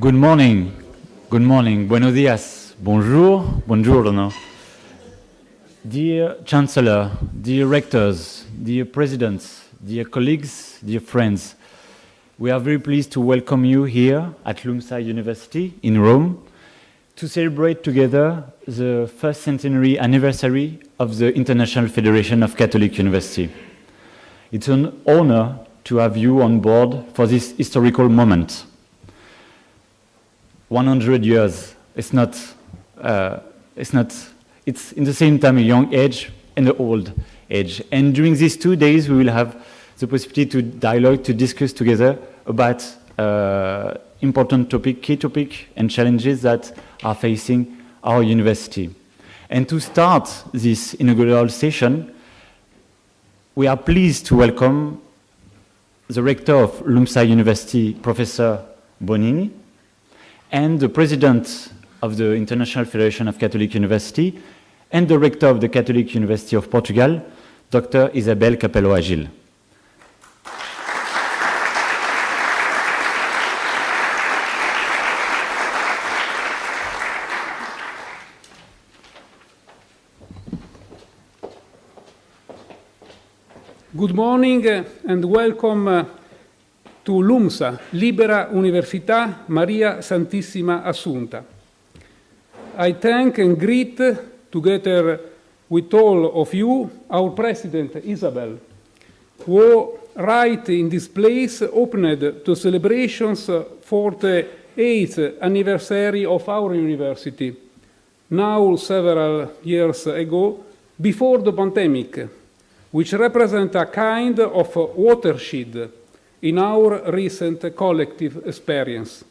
Good morning. Good morning. Buenos dias. Bonjour. Buongiorno. Dear Chancellor, dear Rectors, dear Presidents, dear colleagues, dear friends, we are very pleased to welcome you here at Lumsa University in Rome to celebrate together the first centenary anniversary of the International Federation of Catholic University. It's an honor to have you on board for this historical moment. 100 years, it's in the same time a young age and an old age. And during these 2 days, we will have the possibility to dialogue, to discuss together about important topic, key topic, and challenges that are facing our university. And to start this inaugural session, we are pleased to welcome the Rector of Lumsa University, Professor BONINI, and the President of the International Federation of Catholic University, and the Rector of the Catholic University of Portugal, Dr. Isabel CAPELOA Gil. Good morning and welcome to Lumsa, Libera Università Maria Santissima Assunta. I thank and greet, together with all of you, our President, Isabel, who right in this place opened the celebrations for the 8th anniversary of our university, now several years ago, before the pandemic, which represent a kind of watershed in our recent collective experience.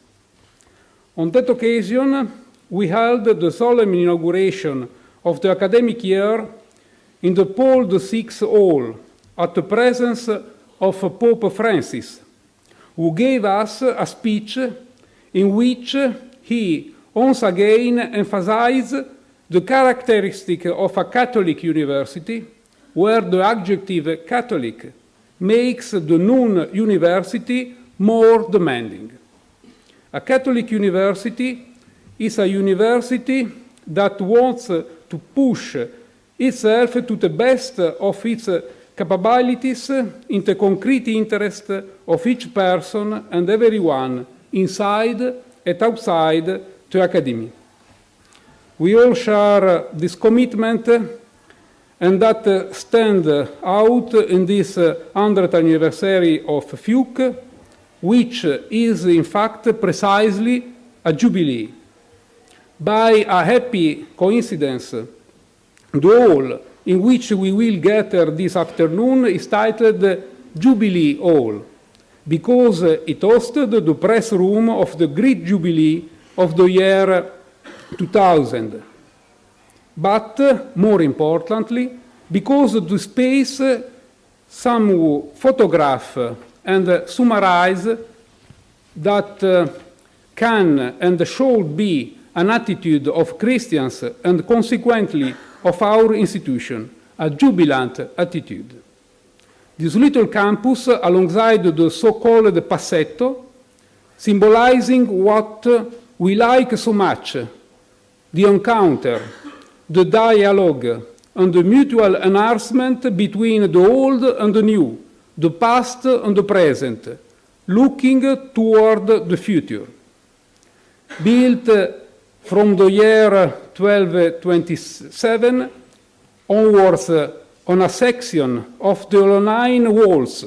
On that occasion, we held the solemn inauguration of the academic year in the Paul VI Hall at the presence of Pope Francis, who gave us a speech in which he once again emphasized the characteristic of a Catholic university, where the adjective Catholic makes the noun university more demanding. A Catholic university is a university that wants to push itself to the best of its capabilities in the concrete interest of each person and everyone inside and outside the academy. We all share this commitment, and that stand out in this 100th anniversary of FIUC, which is in fact precisely a jubilee. By a happy coincidence, the hall in which we will gather this afternoon is titled Jubilee Hall, because it hosted the press room of the great jubilee of the year 2000. But more importantly, because the space some photograph and summarize that can and should be an attitude of Christians and consequently of our institution, a jubilant attitude. This little campus alongside the so-called passetto, symbolizing what we like so much, the encounter, the dialogue, and the mutual enhancement between the old and the new, the past and the present, looking toward the future. Built from the year 1227 onwards on a section of the Olonine walls,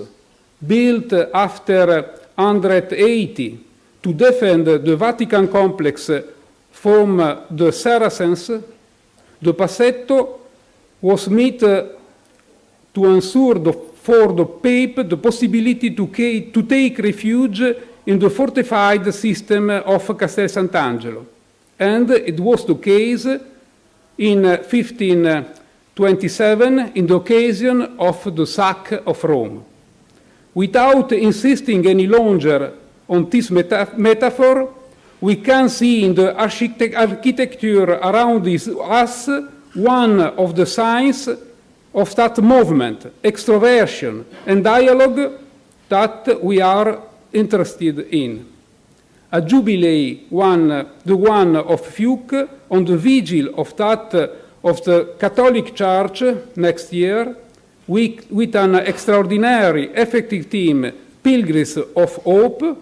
built after 180 to defend the Vatican complex from the Saracens, the passetto was meant to ensure for the Pope the possibility to take refuge in the fortified system of Castel Sant'Angelo, and it was the case in 1527 in the occasion of the sack of Rome. Without insisting any longer on this metaphor, we can see in the architecture around us one of the signs of that movement, extroversion, and dialogue that we are interested in. a jubilee, the one of FIUC, on the vigil of that of the Catholic Church next year, with an extraordinary effective team, Pilgrims of Hope,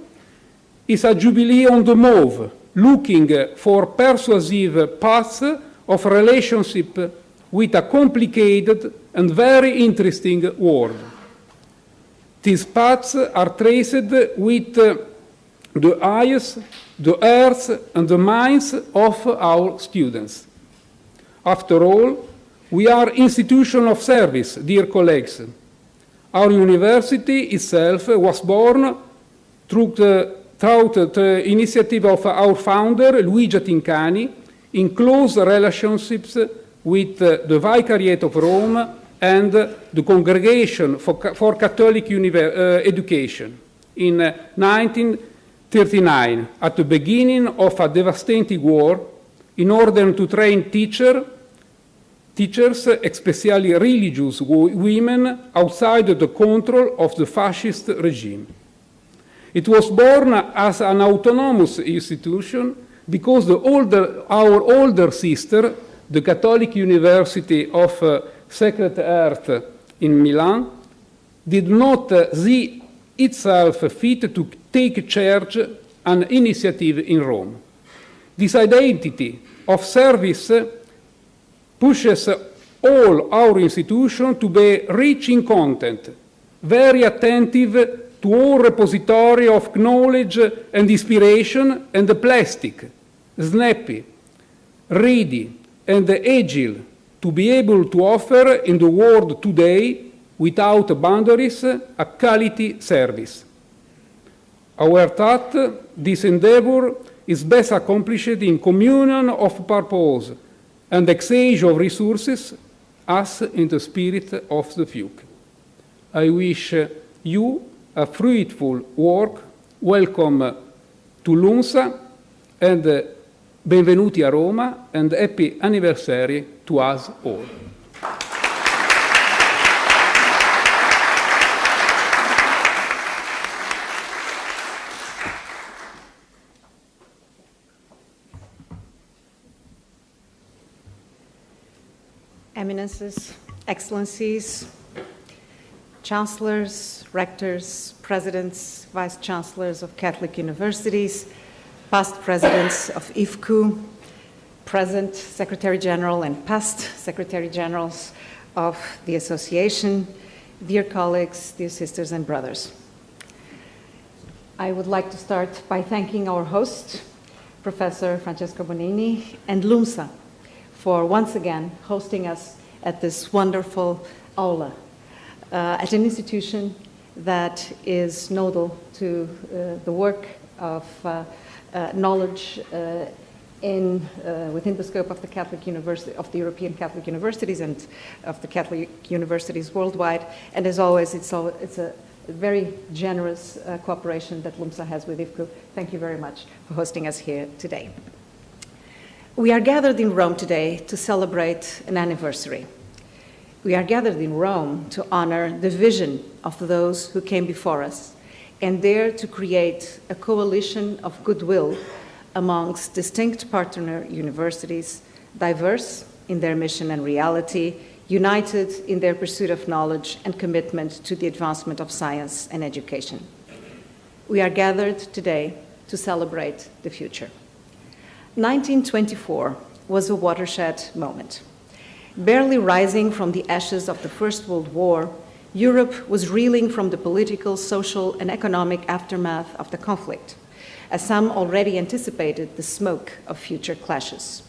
is a jubilee on the move, looking for persuasive paths of relationship with a complicated and very interesting world. These paths are traced with the eyes, the ears, and the minds of our students. After all, we are institution of service, dear colleagues. Our university itself was born through the initiative of our founder, Luigi Tincani, in close relationships with the Vicariate of Rome and the Congregation for Catholic Education in 1939, at the beginning of a devastating war, in order to train teachers, especially religious women, outside the control of the fascist regime. It was born as an autonomous institution because our older sister, the Catholic University of Sacred Heart in Milan, did not see itself fit to take charge an initiative in Rome. This identity of service pushes all our institutions to be rich in content, very attentive to all repository of knowledge and inspiration, and plastic, snappy, ready, and agile to be able to offer in the world today, without boundaries, a quality service. Our thought, this endeavor is best accomplished in communion of purpose and exchange of resources, as in the spirit of the FIUC. I wish you a fruitful work. Welcome to Lumsa, and benvenuti a Roma, and happy anniversary to us all. Eminences, Excellencies, Chancellors, Rectors, Presidents, Vice-Chancellors of Catholic Universities, past Presidents of IFCU, present Secretary-General and past Secretary-Generals of the Association, dear colleagues, dear sisters and brothers. I would like to start by thanking our host, Professor Francesco Bonini, and Lumsa, for once again hosting us at this wonderful Aula, at an institution that is nodal to the work of knowledge within the scope of the Catholic University, of the European Catholic Universities and of the Catholic Universities worldwide. And as always, it's a very generous cooperation that Lumsa has with IFCU. Thank you very much for hosting us here today. We are gathered in Rome today to celebrate an anniversary. We are gathered in Rome to honor the vision of those who came before us and dare to create a coalition of goodwill amongst distinct partner universities, diverse in their mission and reality, united in their pursuit of knowledge and commitment to the advancement of science and education. We are gathered today to celebrate the future. 1924 was a watershed moment. Barely rising from the ashes of the First World War, Europe was reeling from the political, social, and economic aftermath of the conflict, as some already anticipated the smoke of future clashes.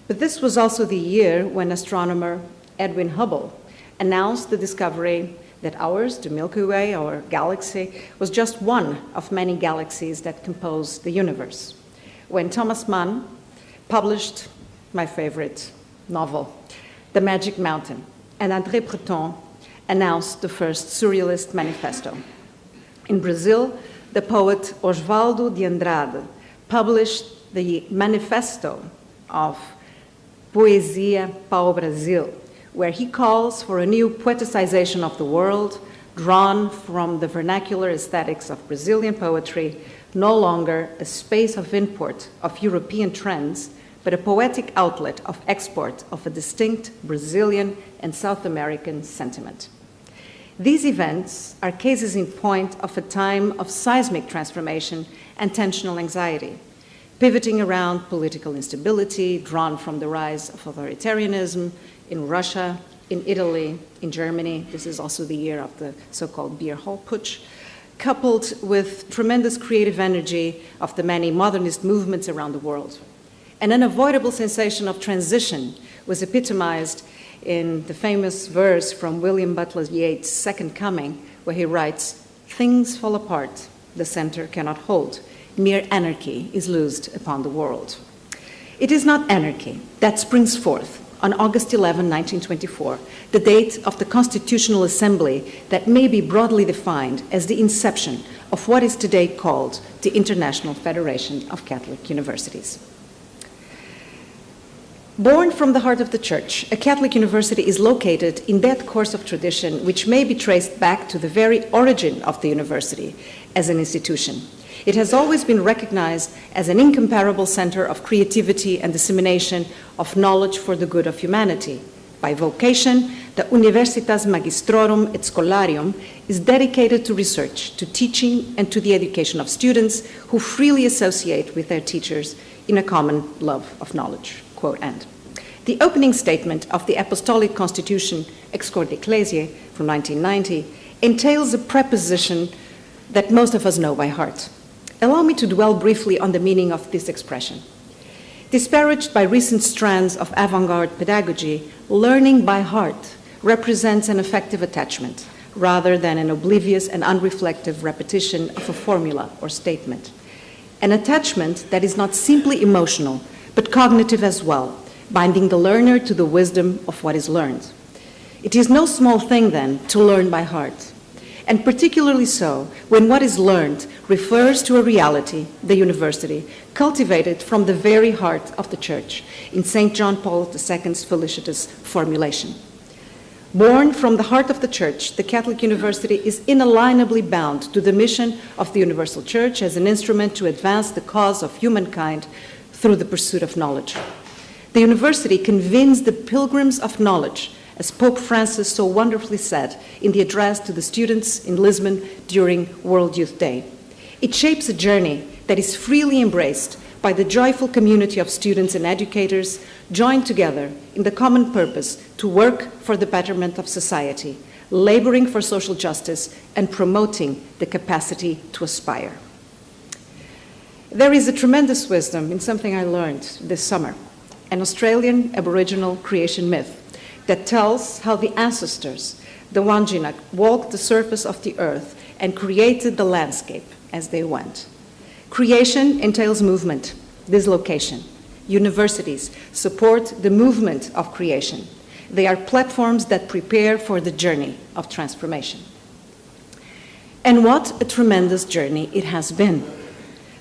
But this was also the year when astronomer Edwin Hubble announced the discovery that ours, the Milky Way, our galaxy, was just one of many galaxies that compose the universe. When Thomas Mann published my favorite novel, The Magic Mountain, and André Breton announced the first Surrealist Manifesto. In Brazil, the poet Osvaldo de Andrade published the Manifesto of Poesia Pau Brasil, where he calls for a new poeticization of the world, drawn from the vernacular aesthetics of Brazilian poetry, no longer a space of import of European trends, but a poetic outlet of export of a distinct Brazilian and South American sentiment. These events are cases in point of a time of seismic transformation and tensional anxiety, pivoting around political instability drawn from the rise of authoritarianism in Russia, in Italy, in Germany. This is also the year of the so-called beer hall putsch, coupled with tremendous creative energy of the many modernist movements around the world. An unavoidable sensation of transition was epitomized in the famous verse from William Butler Yeats' Second Coming, where he writes, "Things fall apart, the center cannot hold. Mere anarchy is loosed upon the world." It is not anarchy that springs forth on August 11, 1924, the date of the Constitutional Assembly that may be broadly defined as the inception of what is today called the International Federation of Catholic Universities. Born from the heart of the Church, a Catholic university is located in that course of tradition which may be traced back to the very origin of the university as an institution. It has always been recognized as an incomparable center of creativity and dissemination of knowledge for the good of humanity. By vocation, the Universitas Magistrorum et Scholarium is dedicated to research, to teaching, and to the education of students who freely associate with their teachers in a common love of knowledge. Quote end. The opening statement of the Apostolic Constitution, Ex Corde Ecclesiae, from 1990, entails a preposition that most of us know by heart. Allow me to dwell briefly on the meaning of this expression. Disparaged by recent strands of avant-garde pedagogy, learning by heart represents an effective attachment, rather than an oblivious and unreflective repetition of a formula or statement. An attachment that is not simply emotional, but cognitive as well, binding the learner to the wisdom of what is learned. It is no small thing, then, to learn by heart, and particularly so when what is learned refers to a reality, the university, cultivated from the very heart of the Church, in St. John Paul II's felicitous formulation. Born from the heart of the Church, the Catholic University is inalienably bound to the mission of the Universal Church as an instrument to advance the cause of humankind through the pursuit of knowledge. The university convenes the pilgrims of knowledge, as Pope Francis so wonderfully said in the address to the students in Lisbon during World Youth Day. It shapes a journey that is freely embraced by the joyful community of students and educators joined together in the common purpose to work for the betterment of society, laboring for social justice and promoting the capacity to aspire. There is a tremendous wisdom in something I learned this summer, an Australian Aboriginal creation myth that tells how the ancestors, the Wandjina, walked the surface of the earth and created the landscape as they went. Creation entails movement, dislocation. Universities support the movement of creation. They are platforms that prepare for the journey of transformation. And what a tremendous journey it has been.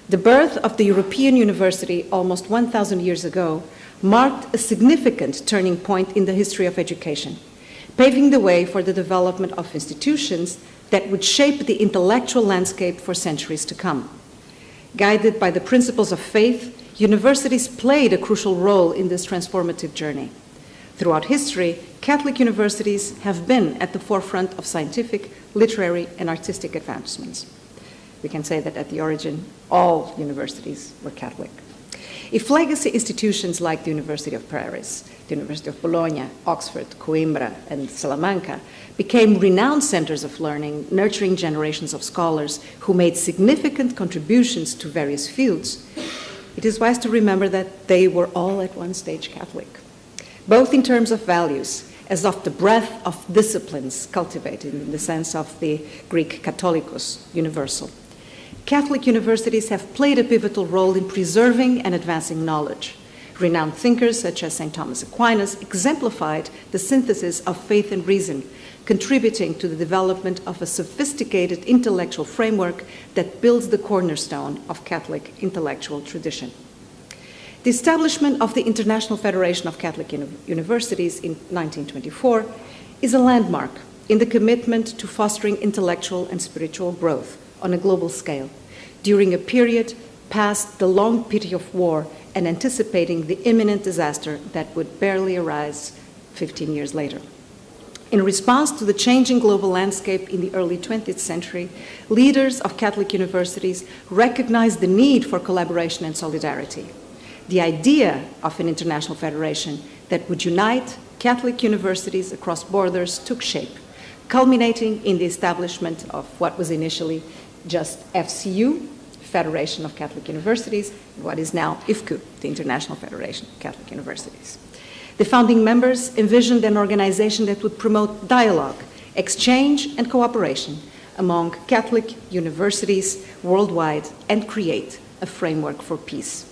The birth of the European University almost 1,000 years ago marked a significant turning point in the history of education, paving the way for the development of institutions that would shape the intellectual landscape for centuries to come. Guided by the principles of faith, universities played a crucial role in this transformative journey. Throughout history, Catholic universities have been at the forefront of scientific, literary, and artistic advancements. We can say that at the origin, all universities were Catholic. If legacy institutions like the University of Paris, the University of Bologna, Oxford, Coimbra, and Salamanca became renowned centers of learning, nurturing generations of scholars who made significant contributions to various fields, it is wise to remember that they were all at one stage Catholic, both in terms of values, as of the breadth of disciplines cultivated in the sense of the Greek Catholicos, universal. Catholic universities have played a pivotal role in preserving and advancing knowledge. Renowned thinkers such as St. Thomas Aquinas exemplified the synthesis of faith and reason, contributing to the development of a sophisticated intellectual framework that builds the cornerstone of Catholic intellectual tradition. The establishment of the International Federation of Catholic Universities in 1924 is a landmark in the commitment to fostering intellectual and spiritual growth on a global scale, during a period past the long pity of war and anticipating the imminent disaster that would barely arise 15 years later. In response to the changing global landscape in the early 20th century, leaders of Catholic universities recognized the need for collaboration and solidarity. The idea of an international federation that would unite Catholic universities across borders took shape, culminating in the establishment of what was initially just FCU, Federation of Catholic Universities, what is now IFCU, the International Federation of Catholic Universities. The founding members envisioned an organization that would promote dialogue, exchange, and cooperation among Catholic universities worldwide and create a framework for peace.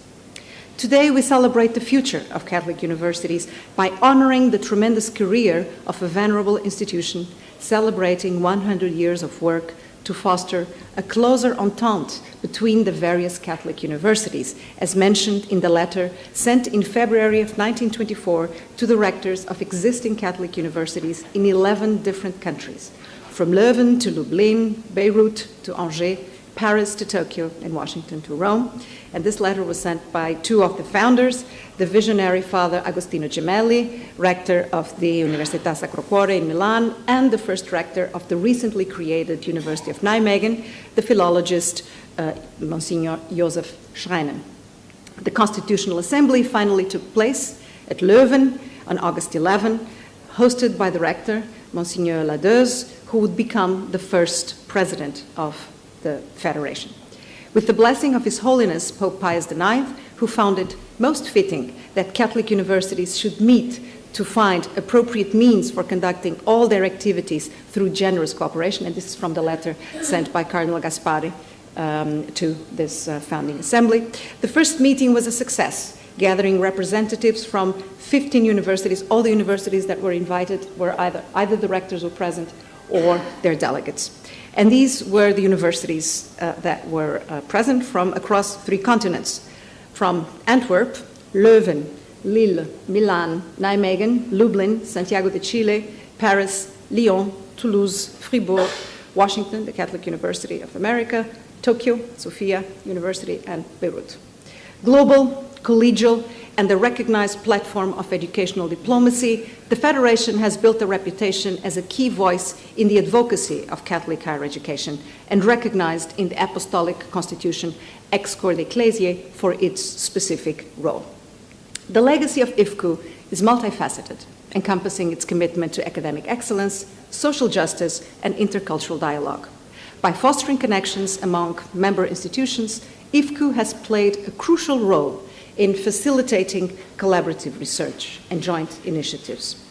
Today, we celebrate the future of Catholic universities by honoring the tremendous career of a venerable institution, celebrating 100 years of work to foster a closer entente between the various Catholic universities, as mentioned in the letter sent in February of 1924 to the rectors of existing Catholic universities in 11 different countries, from Leuven to Lublin, Beirut to Angers, Paris to Tokyo, and Washington to Rome. And this letter was sent by two of the founders, the visionary Father Agostino Gemelli, rector of the Università Sacro Cuore in Milan, and the first rector of the recently created University of Nijmegen, the philologist Monsignor Joseph Schreinen. The Constitutional Assembly finally took place at Leuven on August 11, hosted by the rector, Monsignor Ladeuze, who would become the first president of the Federation. With the blessing of His Holiness Pope Pius IX, who found it most fitting that Catholic universities should meet to find appropriate means for conducting all their activities through generous cooperation, and this is from the letter sent by Cardinal Gaspari to this founding assembly. The first meeting was a success, gathering representatives from 15 universities. All the universities that were invited were either the rectors were present or their delegates. And these were the universities that were present from across 3 continents, from Antwerp, Leuven, Lille, Milan, Nijmegen, Lublin, Santiago de Chile, Paris, Lyon, Toulouse, Fribourg, Washington, the Catholic University of America, Tokyo, Sophia University, and Beirut. Global, collegial, and the recognized platform of educational diplomacy, the Federation has built a reputation as a key voice in the advocacy of Catholic higher education and recognized in the Apostolic Constitution ex Corde Ecclesiae for its specific role. The legacy of IFCU is multifaceted, encompassing its commitment to academic excellence, social justice, and intercultural dialogue. By fostering connections among member institutions, IFCU has played a crucial role in facilitating collaborative research and joint initiatives.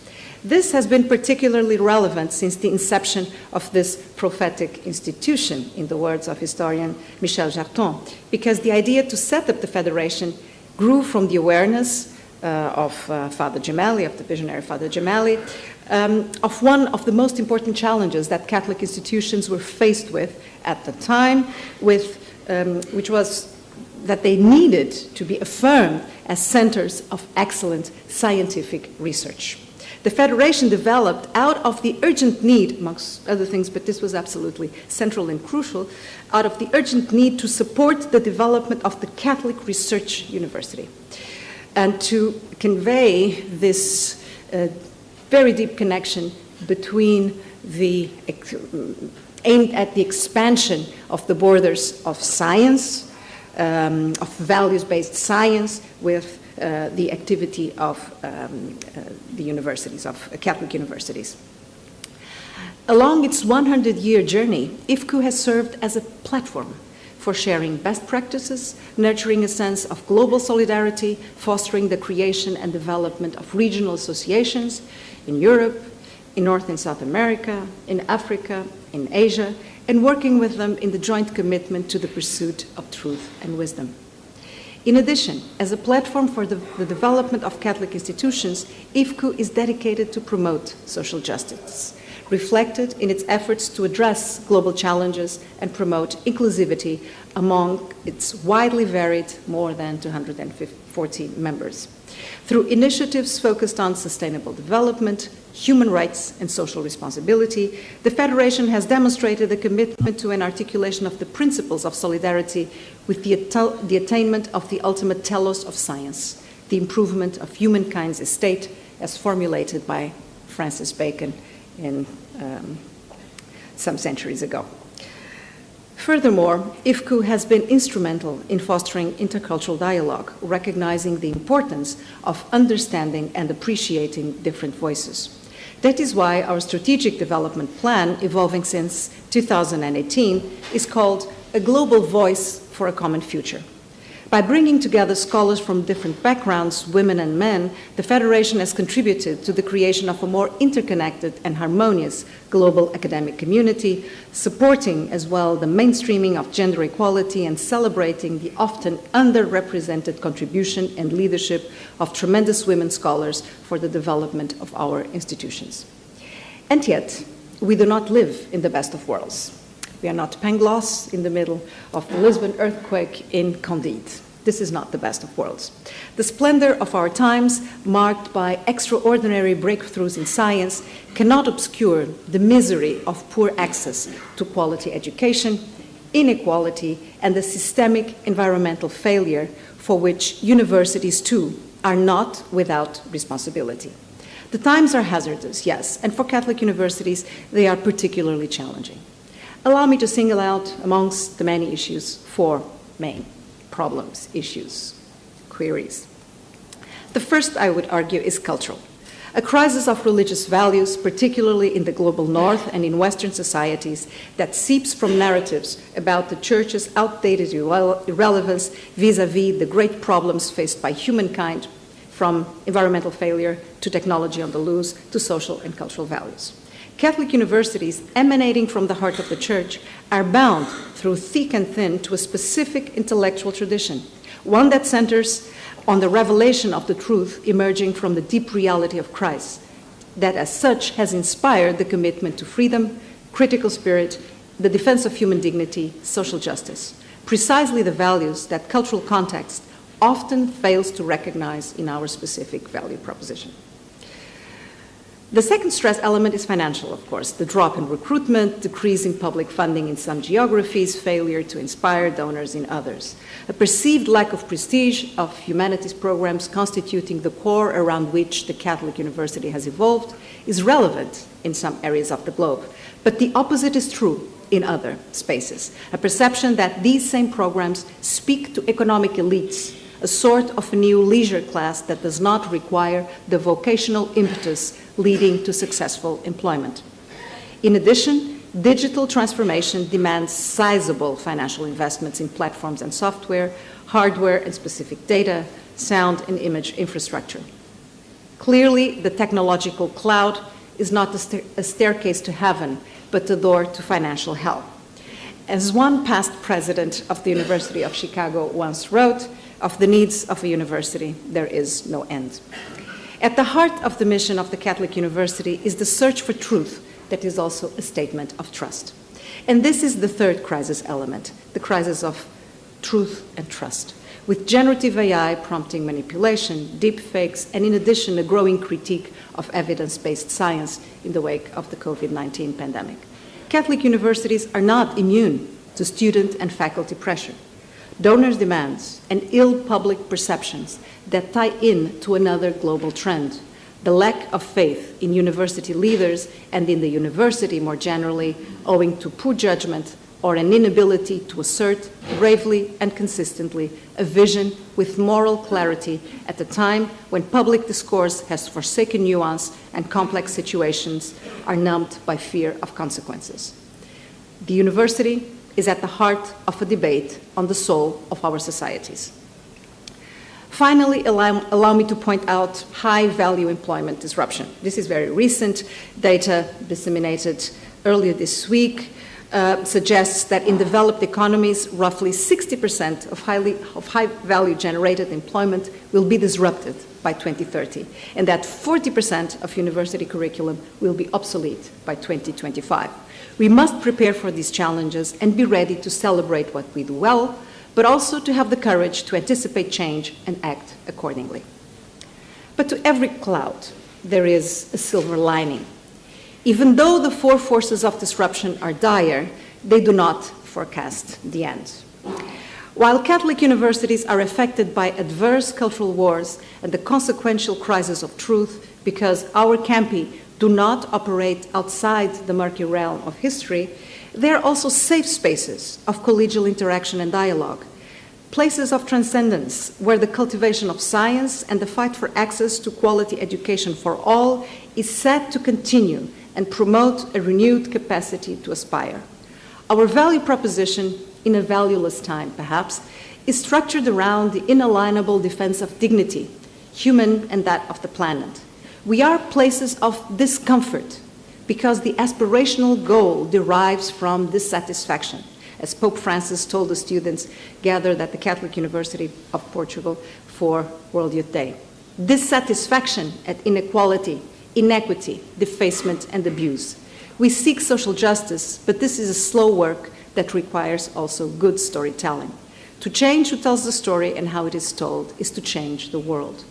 This has been particularly relevant since the inception of this prophetic institution, in the words of historian Michel Jarton, because the idea to set up the Federation grew from the awareness of Father Gemelli, of the visionary Father Gemelli, of one of the most important challenges that Catholic institutions were faced with at the time, which was that they needed to be affirmed as centers of excellent scientific research. The Federation developed out of the urgent need, amongst other things, but this was absolutely central and crucial, out of the urgent need to support the development of the Catholic Research University and to convey this very deep connection between aimed at the expansion of the borders of science, of values-based science with the activity of the universities, of Catholic universities. Along its 100-year journey, IFCU has served as a platform for sharing best practices, nurturing a sense of global solidarity, fostering the creation and development of regional associations in Europe, in North and South America, in Africa, in Asia, and working with them in the joint commitment to the pursuit of truth and wisdom. In addition, as a platform for the development of Catholic institutions, IFCU is dedicated to promote social justice, reflected in its efforts to address global challenges and promote inclusivity among its widely varied more than 240 members. Through initiatives focused on sustainable development, human rights, and social responsibility, the Federation has demonstrated a commitment to an articulation of the principles of solidarity with the attainment of the ultimate telos of science, the improvement of humankind's estate as formulated by Francis Bacon in some centuries ago. Furthermore, IFCU has been instrumental in fostering intercultural dialogue, recognizing the importance of understanding and appreciating different voices. That is why our strategic development plan, evolving since 2018, is called A Global Voice for a Common Future. By bringing together scholars from different backgrounds, women and men, the Federation has contributed to the creation of a more interconnected and harmonious global academic community, supporting as well the mainstreaming of gender equality and celebrating the often underrepresented contribution and leadership of tremendous women scholars for the development of our institutions. And yet, we do not live in the best of worlds. We are not Pangloss in the middle of the Lisbon earthquake in Candide. This is not the best of worlds. The splendor of our times, marked by extraordinary breakthroughs in science, cannot obscure the misery of poor access to quality education, inequality, and the systemic environmental failure for which universities, too, are not without responsibility. The times are hazardous, yes, and for Catholic universities, they are particularly challenging. Allow me to single out, amongst the many issues, 4 main problems, issues, queries. The first, I would argue, is cultural. A crisis of religious values, particularly in the global north and in Western societies, that seeps from narratives about the Church's outdated irrelevance vis-à-vis the great problems faced by humankind, from environmental failure to technology on the loose to social and cultural values. Catholic universities emanating from the heart of the Church are bound through thick and thin to a specific intellectual tradition, one that centers on the revelation of the truth emerging from the deep reality of Christ, that as such has inspired the commitment to freedom, critical spirit, the defense of human dignity, social justice, precisely the values that cultural context often fails to recognize in our specific value proposition. The second stress element is financial, of course. The drop in recruitment, decrease in public funding in some geographies, failure to inspire donors in others. A perceived lack of prestige of humanities programs constituting the core around which the Catholic University has evolved is relevant in some areas of the globe. But the opposite is true in other spaces. A perception that these same programs speak to economic elites, a sort of a new leisure class that does not require the vocational impetus leading to successful employment. In addition, digital transformation demands sizable financial investments in platforms and software, hardware and specific data, sound and image infrastructure. Clearly, the technological cloud is not a staircase to heaven, but the door to financial hell. As one past president of the University of Chicago once wrote, of the needs of a university, there is no end. At the heart of the mission of the Catholic University is the search for truth that is also a statement of trust. And this is the third crisis element, the crisis of truth and trust, with generative AI prompting manipulation, deep fakes, and in addition, a growing critique of evidence-based science in the wake of the COVID-19 pandemic. Catholic universities are not immune to student and faculty pressure, donors' demands, and ill public perceptions that tie in to another global trend, the lack of faith in university leaders and in the university more generally, owing to poor judgment or an inability to assert bravely and consistently a vision with moral clarity at a time when public discourse has forsaken nuance and complex situations are numbed by fear of consequences. The university is at the heart of a debate on the soul of our societies. Finally, allow me to point out high-value employment disruption. This is very recent. Data disseminated earlier this week suggests that in developed economies, roughly 60% of high-value generated employment will be disrupted by 2030, and that 40% of university curriculum will be obsolete by 2025. We must prepare for these challenges and be ready to celebrate what we do well, but also to have the courage to anticipate change and act accordingly. But to every cloud, there is a silver lining. Even though the four forces of disruption are dire, they do not forecast the end. While Catholic universities are affected by adverse cultural wars and the consequential crisis of truth because our campi do not operate outside the murky realm of history, they are also safe spaces of collegial interaction and dialogue, places of transcendence where the cultivation of science and the fight for access to quality education for all is set to continue and promote a renewed capacity to aspire. Our value proposition, in a valueless time perhaps, is structured around the inalienable defense of dignity, human and that of the planet. We are places of discomfort because the aspirational goal derives from dissatisfaction, as Pope Francis told the students gathered at the Catholic University of Portugal for World Youth Day. Dissatisfaction at inequality, inequity, defacement, and abuse. We seek social justice, but this is a slow work that requires also good storytelling. To change who tells the story and how it is told is to change the world.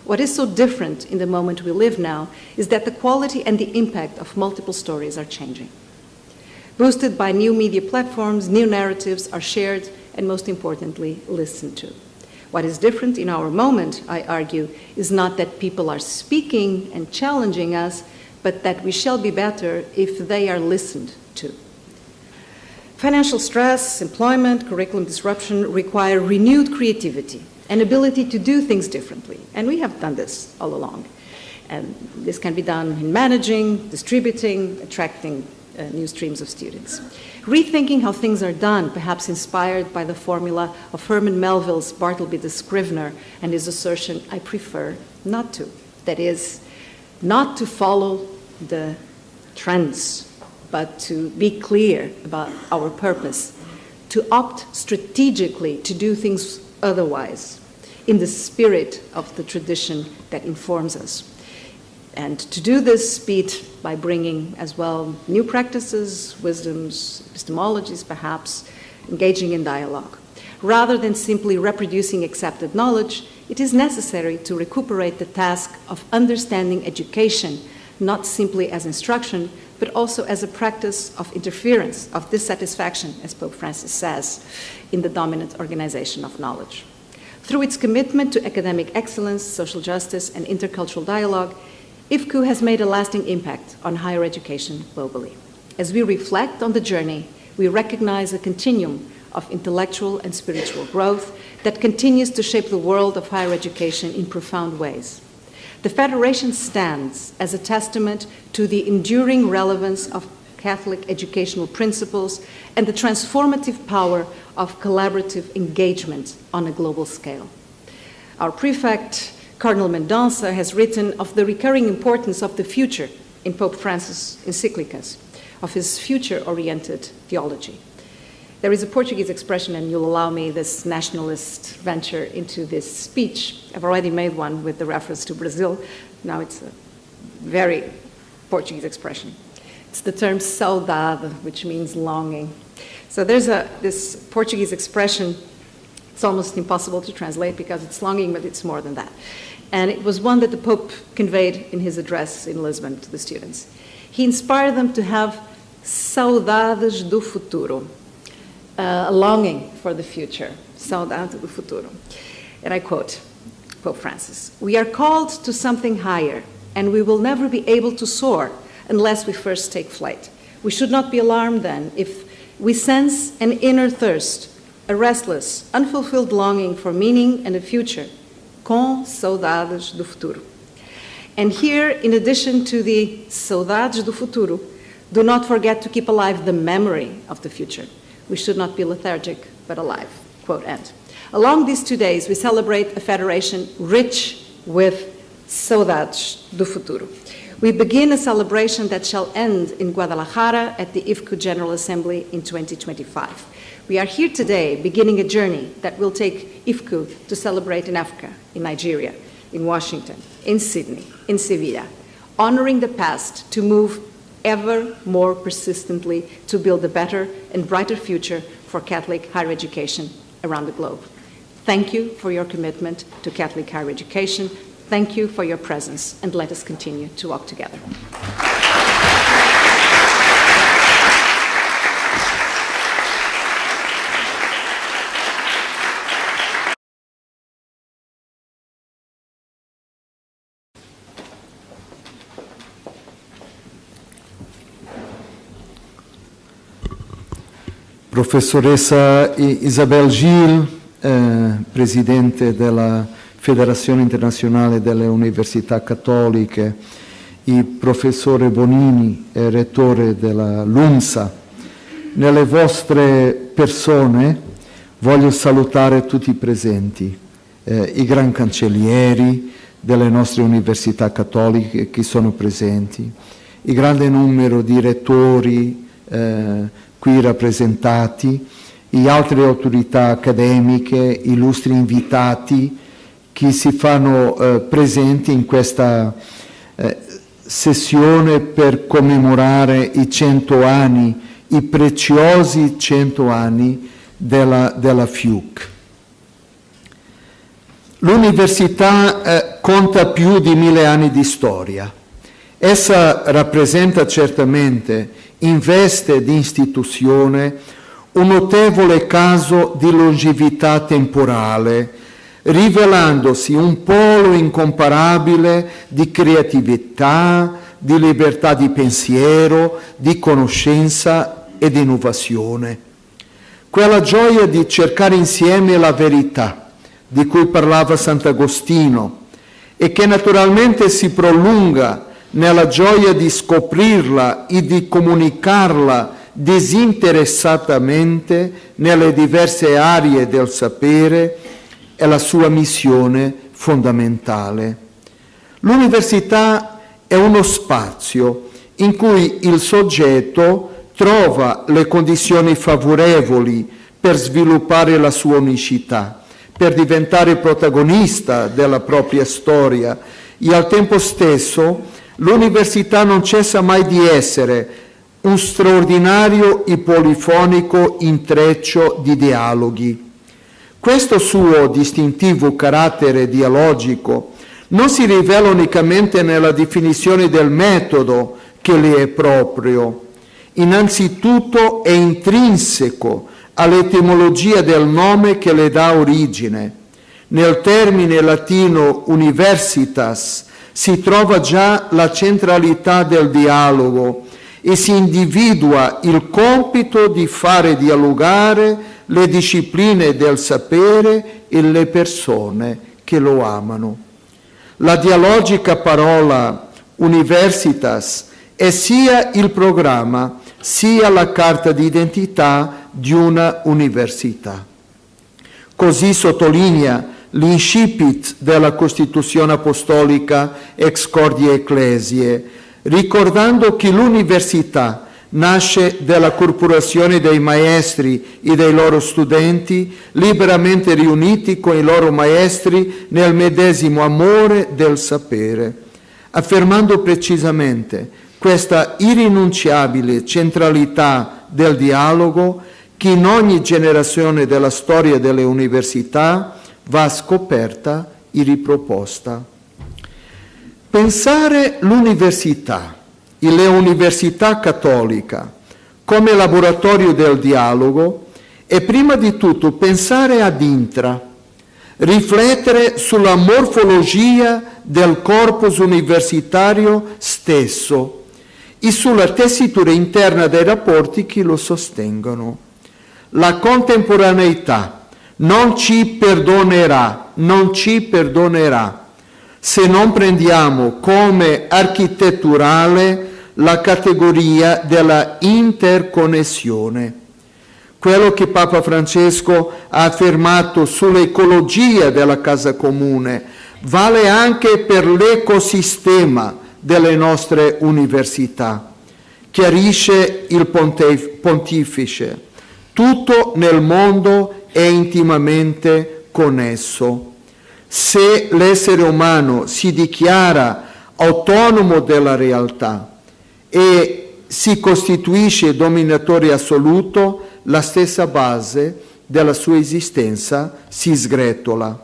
What is so different in the moment we live now is that the quality and the impact of multiple stories are changing. Boosted by new media platforms, new narratives are shared and, most importantly, listened to. What is different in our moment, I argue, is not that people are speaking and challenging us, but that we shall be better if they are listened to. Financial stress, employment, curriculum disruption require renewed creativity and ability to do things differently. And we have done this all along. And this can be done in managing, distributing, attracting new streams of students. Rethinking how things are done, perhaps inspired by the formula of Herman Melville's Bartleby the Scrivener and his assertion, I prefer not to. That is, not to follow the trends, but to be clear about our purpose, to opt strategically to do things otherwise, in the spirit of the tradition that informs us. And to do this, be it by bringing as well new practices, wisdoms, epistemologies perhaps, engaging in dialogue. Rather than simply reproducing accepted knowledge, it is necessary to recuperate the task of understanding education, not simply as instruction, but also as a practice of interference, of dissatisfaction, as Pope Francis says, in the dominant organization of knowledge. Through its commitment to academic excellence, social justice, and intercultural dialogue, IFCU has made a lasting impact on higher education globally. As we reflect on the journey, we recognize a continuum of intellectual and spiritual growth that continues to shape the world of higher education in profound ways. The Federation stands as a testament to the enduring relevance of Catholic educational principles and the transformative power of collaborative engagement on a global scale. Our Prefect, Cardinal MENDONÇA, has written of the recurring importance of the future in Pope Francis' encyclicas, of his future-oriented theology. There is a Portuguese expression, and you'll allow me this nationalist venture into this speech. I've already made one with the reference to Brazil. Now it's a very Portuguese expression. It's the term saudade, which means longing. So there's this Portuguese expression. It's almost impossible to translate because it's longing, but it's more than that. And it was one that the Pope conveyed in his address in Lisbon to the students. He inspired them to have saudades do futuro, a longing for the future, saudade do futuro. And I quote Pope Francis, "We are called to something higher, and we will never be able to soar unless we first take flight. We should not be alarmed then if we sense an inner thirst, a restless, unfulfilled longing for meaning and a future, com saudades do futuro." And here, in addition to the saudades do futuro, do not forget to keep alive the memory of the future. We should not be lethargic, but alive, quote end. Along these 2 days, we celebrate a federation rich with saudades do futuro. We begin a celebration that shall end in Guadalajara at the IFCU General Assembly in 2025. We are here today beginning a journey that will take IFCU to celebrate in Africa, in Nigeria, in Washington, in Sydney, in Sevilla, honoring the past to move ever more persistently to build a better and brighter future for Catholic higher education around the globe. Thank you for your commitment to Catholic higher education. Thank you for your presence, and let us continue to walk together. Professoressa Isabel Gil, Presidente della Federazione Internazionale delle Università Cattoliche, il Professore Bonini, Rettore della Lumsa. Nelle vostre persone voglio salutare tutti i presenti, i gran cancellieri delle nostre università cattoliche che sono presenti, il grande numero di rettori qui rappresentati, e altre autorità accademiche, illustri invitati che si fanno presenti in questa sessione per commemorare i 100 anni, i preziosi 100 anni della FIUC. L'università conta più di 1000 anni di storia. Essa rappresenta certamente, in veste di istituzione, un notevole caso di longevità temporale, rivelandosi un polo incomparabile di creatività, di libertà di pensiero, di conoscenza e di innovazione. Quella gioia di cercare insieme la verità, di cui parlava Sant'Agostino, e che naturalmente si prolunga nella gioia di scoprirla e di comunicarla disinteressatamente nelle diverse aree del sapere, è la sua missione fondamentale. L'università è uno spazio in cui il soggetto trova le condizioni favorevoli per sviluppare la sua unicità, per diventare protagonista della propria storia, e al tempo stesso l'università non cessa mai di essere un straordinario e polifonico intreccio di dialoghi. Questo suo distintivo carattere dialogico non si rivela unicamente nella definizione del metodo che le è proprio. Innanzitutto è intrinseco all'etimologia del nome che le dà origine. Nel termine latino universitas si trova già la centralità del dialogo e si individua il compito di fare dialogare le discipline del sapere e le persone che lo amano. La dialogica parola universitas è sia il programma sia la carta d'identità di una università. Così sottolinea l'incipit della Costituzione Apostolica ex Corde Ecclesiae, ricordando che l'università nasce dalla corporazione dei maestri e dei loro studenti, liberamente riuniti con i loro maestri nel medesimo amore del sapere, affermando precisamente questa irrinunciabile centralità del dialogo che in ogni generazione della storia delle università va scoperta e riproposta. Pensare l'università e le università cattoliche come laboratorio del dialogo è prima di tutto pensare ad intra, riflettere sulla morfologia del corpus universitario stesso e sulla tessitura interna dei rapporti che lo sostengono. La contemporaneità non ci perdonerà se non prendiamo come architetturale la categoria della interconnessione. Quello che Papa Francesco ha affermato sull'ecologia della casa comune vale anche per l'ecosistema delle nostre università. Chiarisce il pontefice: tutto nel mondo è intimamente connesso. Se l'essere umano si dichiara autonomo della realtà e si costituisce dominatore assoluto, la stessa base della sua esistenza si sgretola.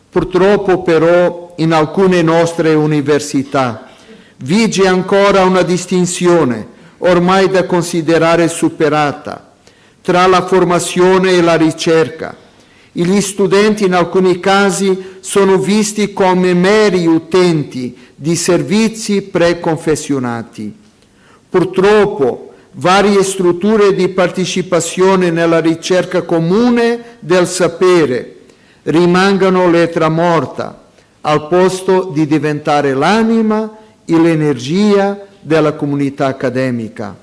Purtroppo però in alcune nostre università vige ancora una distinzione ormai da considerare superata tra la formazione e la ricerca. Gli studenti in alcuni casi sono visti come meri utenti di servizi preconfezionati. Purtroppo varie strutture di partecipazione nella ricerca comune del sapere rimangono lettera morta, al posto di diventare l'anima e l'energia della comunità accademica.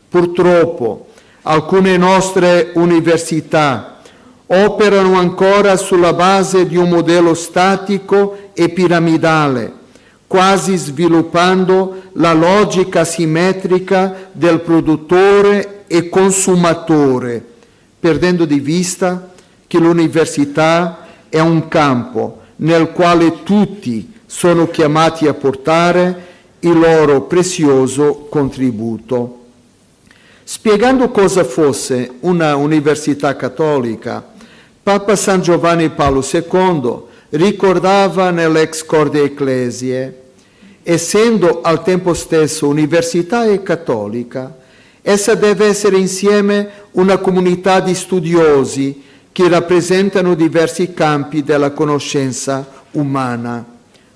Purtroppo alcune nostre università operano ancora sulla base di un modello statico e piramidale, quasi sviluppando la logica simmetrica del produttore e consumatore, perdendo di vista che l'università è un campo nel quale tutti sono chiamati a portare il loro prezioso contributo. Spiegando cosa fosse una università cattolica, Papa San Giovanni Paolo II ricordava nell'ex Corde Ecclesiae: essendo al tempo stesso università e cattolica, essa deve essere insieme una comunità di studiosi che rappresentano diversi campi della conoscenza umana.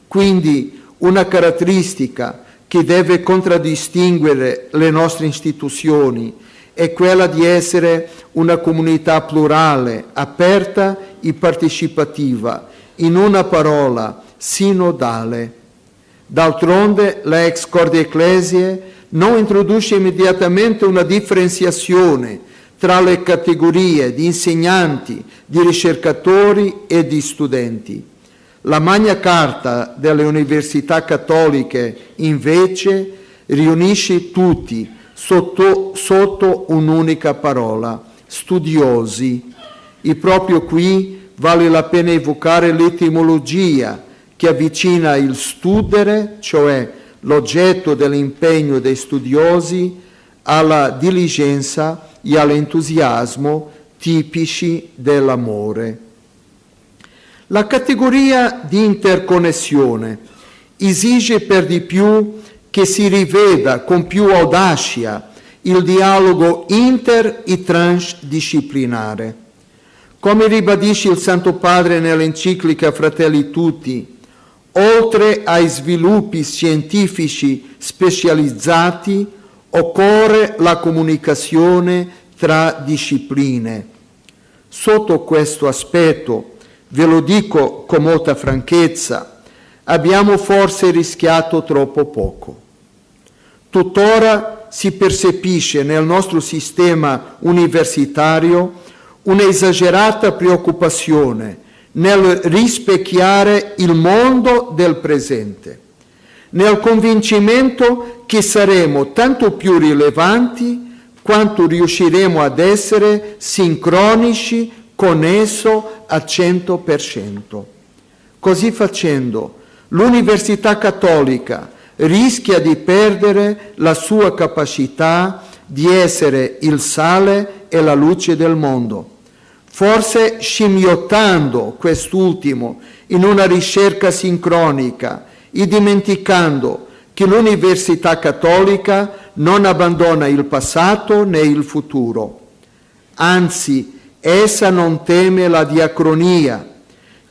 Quindi una caratteristica che deve contraddistinguere le nostre istituzioni è quella di essere una comunità plurale, aperta e partecipativa, in una parola, sinodale. D'altronde la ex Corde Ecclesiae non introduce immediatamente una differenziazione tra le categorie di insegnanti, di ricercatori e di studenti. La Magna Carta delle Università Cattoliche, invece, riunisce tutti sotto un'unica parola: studiosi. E proprio qui vale la pena evocare l'etimologia che avvicina il studere, cioè l'oggetto dell'impegno dei studiosi, alla diligenza e all'entusiasmo tipici dell'amore. La categoria di interconnessione esige per di più che si riveda con più audacia il dialogo inter- e transdisciplinare. Come ribadisce il Santo Padre nell'enciclica Fratelli Tutti, oltre ai sviluppi scientifici specializzati, occorre la comunicazione tra discipline. Sotto questo aspetto, ve lo dico con molta franchezza, abbiamo forse rischiato troppo poco. Tuttora si percepisce nel nostro sistema universitario un'esagerata preoccupazione nel rispecchiare il mondo del presente, nel convincimento che saremo tanto più rilevanti quanto riusciremo ad essere sincronici con esso al 100%. Così facendo, l'Università Cattolica rischia di perdere la sua capacità di essere il sale e la luce del mondo, forse scimmiottando quest'ultimo in una ricerca sincronica e dimenticando che l'Università Cattolica non abbandona il passato né il futuro. Anzi, essa non teme la diacronia,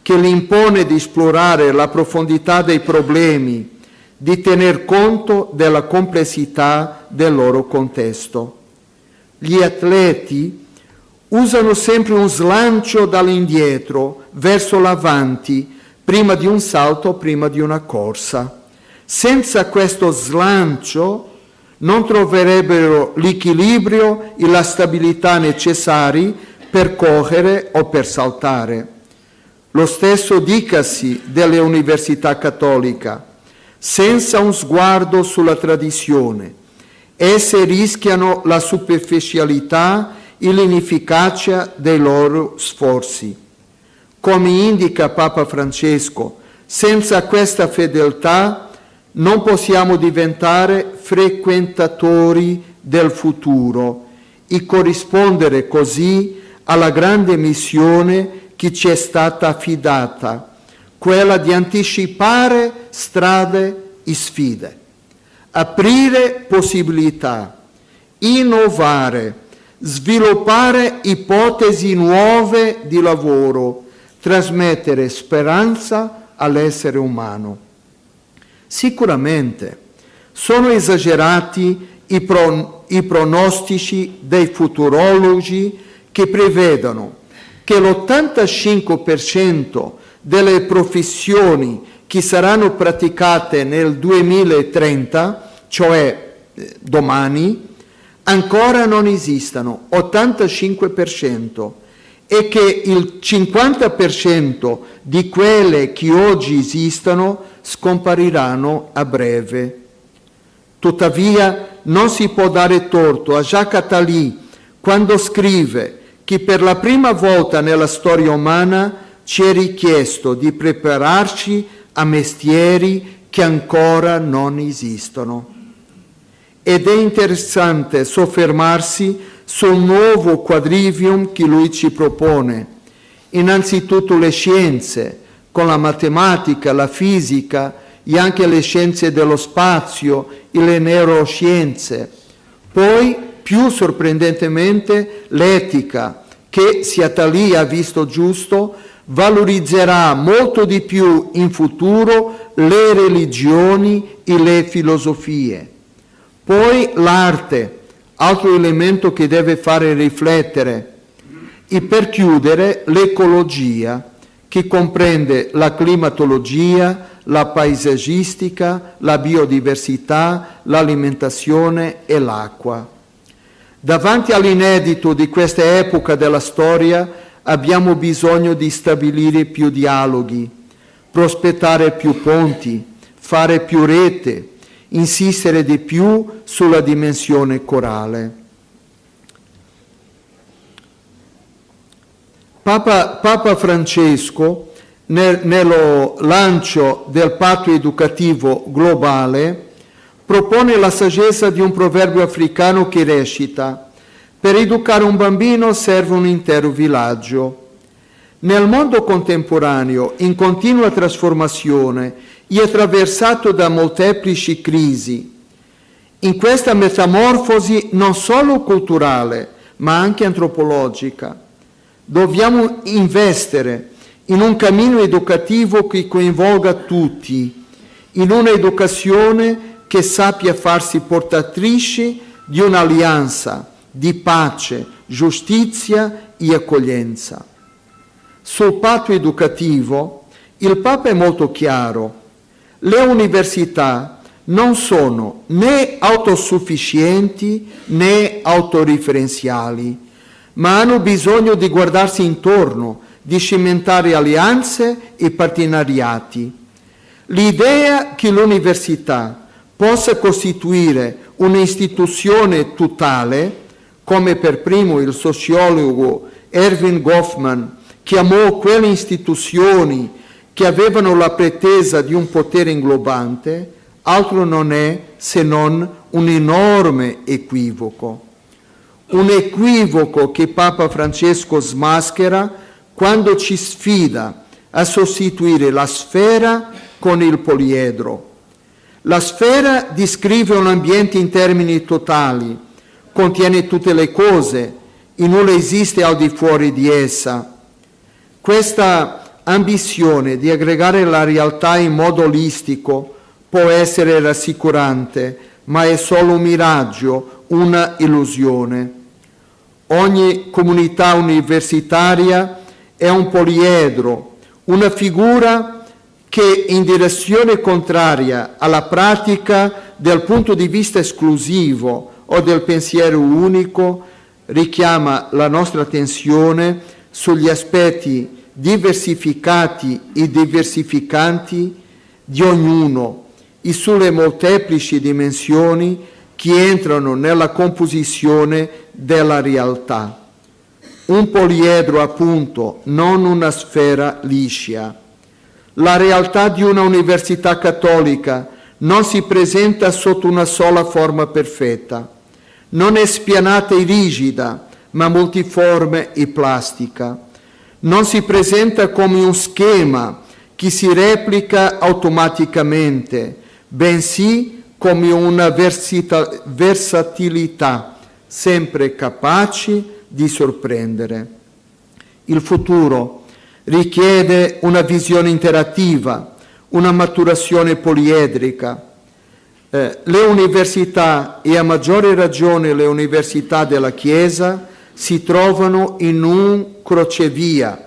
che le impone di esplorare la profondità dei problemi, di tener conto della complessità del loro contesto. Gli atleti usano sempre un slancio dall'indietro verso l'avanti, prima di un salto, prima di una corsa. Senza questo slancio non troverebbero l'equilibrio e la stabilità necessari per correre o per saltare. Lo stesso dicasi delle università cattoliche. Senza un sguardo sulla tradizione, esse rischiano la superficialità e l'inefficacia dei loro sforzi. Come indica Papa Francesco, senza questa fedeltà non possiamo diventare frequentatori del futuro e corrispondere così alla grande missione che ci è stata affidata, quella di anticipare strade e sfide, aprire possibilità, innovare, sviluppare ipotesi nuove di lavoro, trasmettere speranza all'essere umano. Sicuramente sono esagerati i pronostici dei futurologi che prevedono che l'85% delle professioni che saranno praticate nel 2030, cioè domani, ancora non esistano, 85%, e che il 50% di quelle che oggi esistono scompariranno a breve. Tuttavia non si può dare torto a Jacques Attali quando scrive che per la prima volta nella storia umana ci è richiesto di prepararci a mestieri che ancora non esistono. Ed è interessante soffermarsi sul nuovo quadrivium che lui ci propone. Innanzitutto le scienze, con la matematica, la fisica e anche le scienze dello spazio e le neuroscienze. Poi, più sorprendentemente, l'etica, che, se Attali ha visto giusto, valorizzerà molto di più in futuro le religioni e le filosofie. Poi l'arte, altro elemento che deve fare riflettere, e per chiudere l'ecologia, che comprende la climatologia, la paesaggistica, la biodiversità, l'alimentazione e l'acqua. Davanti all'inedito di questa epoca della storia abbiamo bisogno di stabilire più dialoghi, prospettare più ponti, fare più rete, insistere di più sulla dimensione corale. Papa Francesco, nello lancio del patto educativo globale, propone la saggezza di un proverbio africano che recita: per educare un bambino serve un intero villaggio. Nel mondo contemporaneo, in continua trasformazione e attraversato da molteplici crisi, in questa metamorfosi non solo culturale, ma anche antropologica, dobbiamo investire in un cammino educativo che coinvolga tutti, in un'educazione che sappia farsi portatrice di un'alleanza di pace, giustizia e accoglienza. Sul patto educativo il Papa è molto chiaro: le università non sono né autosufficienti né autoreferenziali, ma hanno bisogno di guardarsi intorno, di cimentare alleanze e partenariati. L'idea che l'università possa costituire un'istituzione totale, come per primo il sociologo Erving Goffman chiamò quelle istituzioni che avevano la pretesa di un potere inglobante, altro non è se non un enorme equivoco. Un equivoco che Papa Francesco smaschera quando ci sfida a sostituire la sfera con il poliedro. La sfera descrive un ambiente in termini totali, contiene tutte le cose e nulla esiste al di fuori di essa. Questa ambizione di aggregare la realtà in modo olistico può essere rassicurante, ma è solo un miraggio, una illusione. Ogni comunità universitaria è un poliedro, una figura che in direzione contraria alla pratica del punto di vista esclusivo o del pensiero unico richiama la nostra attenzione sugli aspetti diversificati e diversificanti di ognuno e sulle molteplici dimensioni che entrano nella composizione della realtà. Un poliedro, appunto, non una sfera liscia. La realtà di una università cattolica non si presenta sotto una sola forma perfetta. Non è spianata e rigida, ma multiforme e plastica. Non si presenta come un schema che che si replica automaticamente, bensì come una versatilità sempre capaci di sorprendere. Il futuro richiede una visione interattiva, una maturazione poliedrica. Le università, e a maggiore ragione le università della Chiesa, si trovano in un crocevia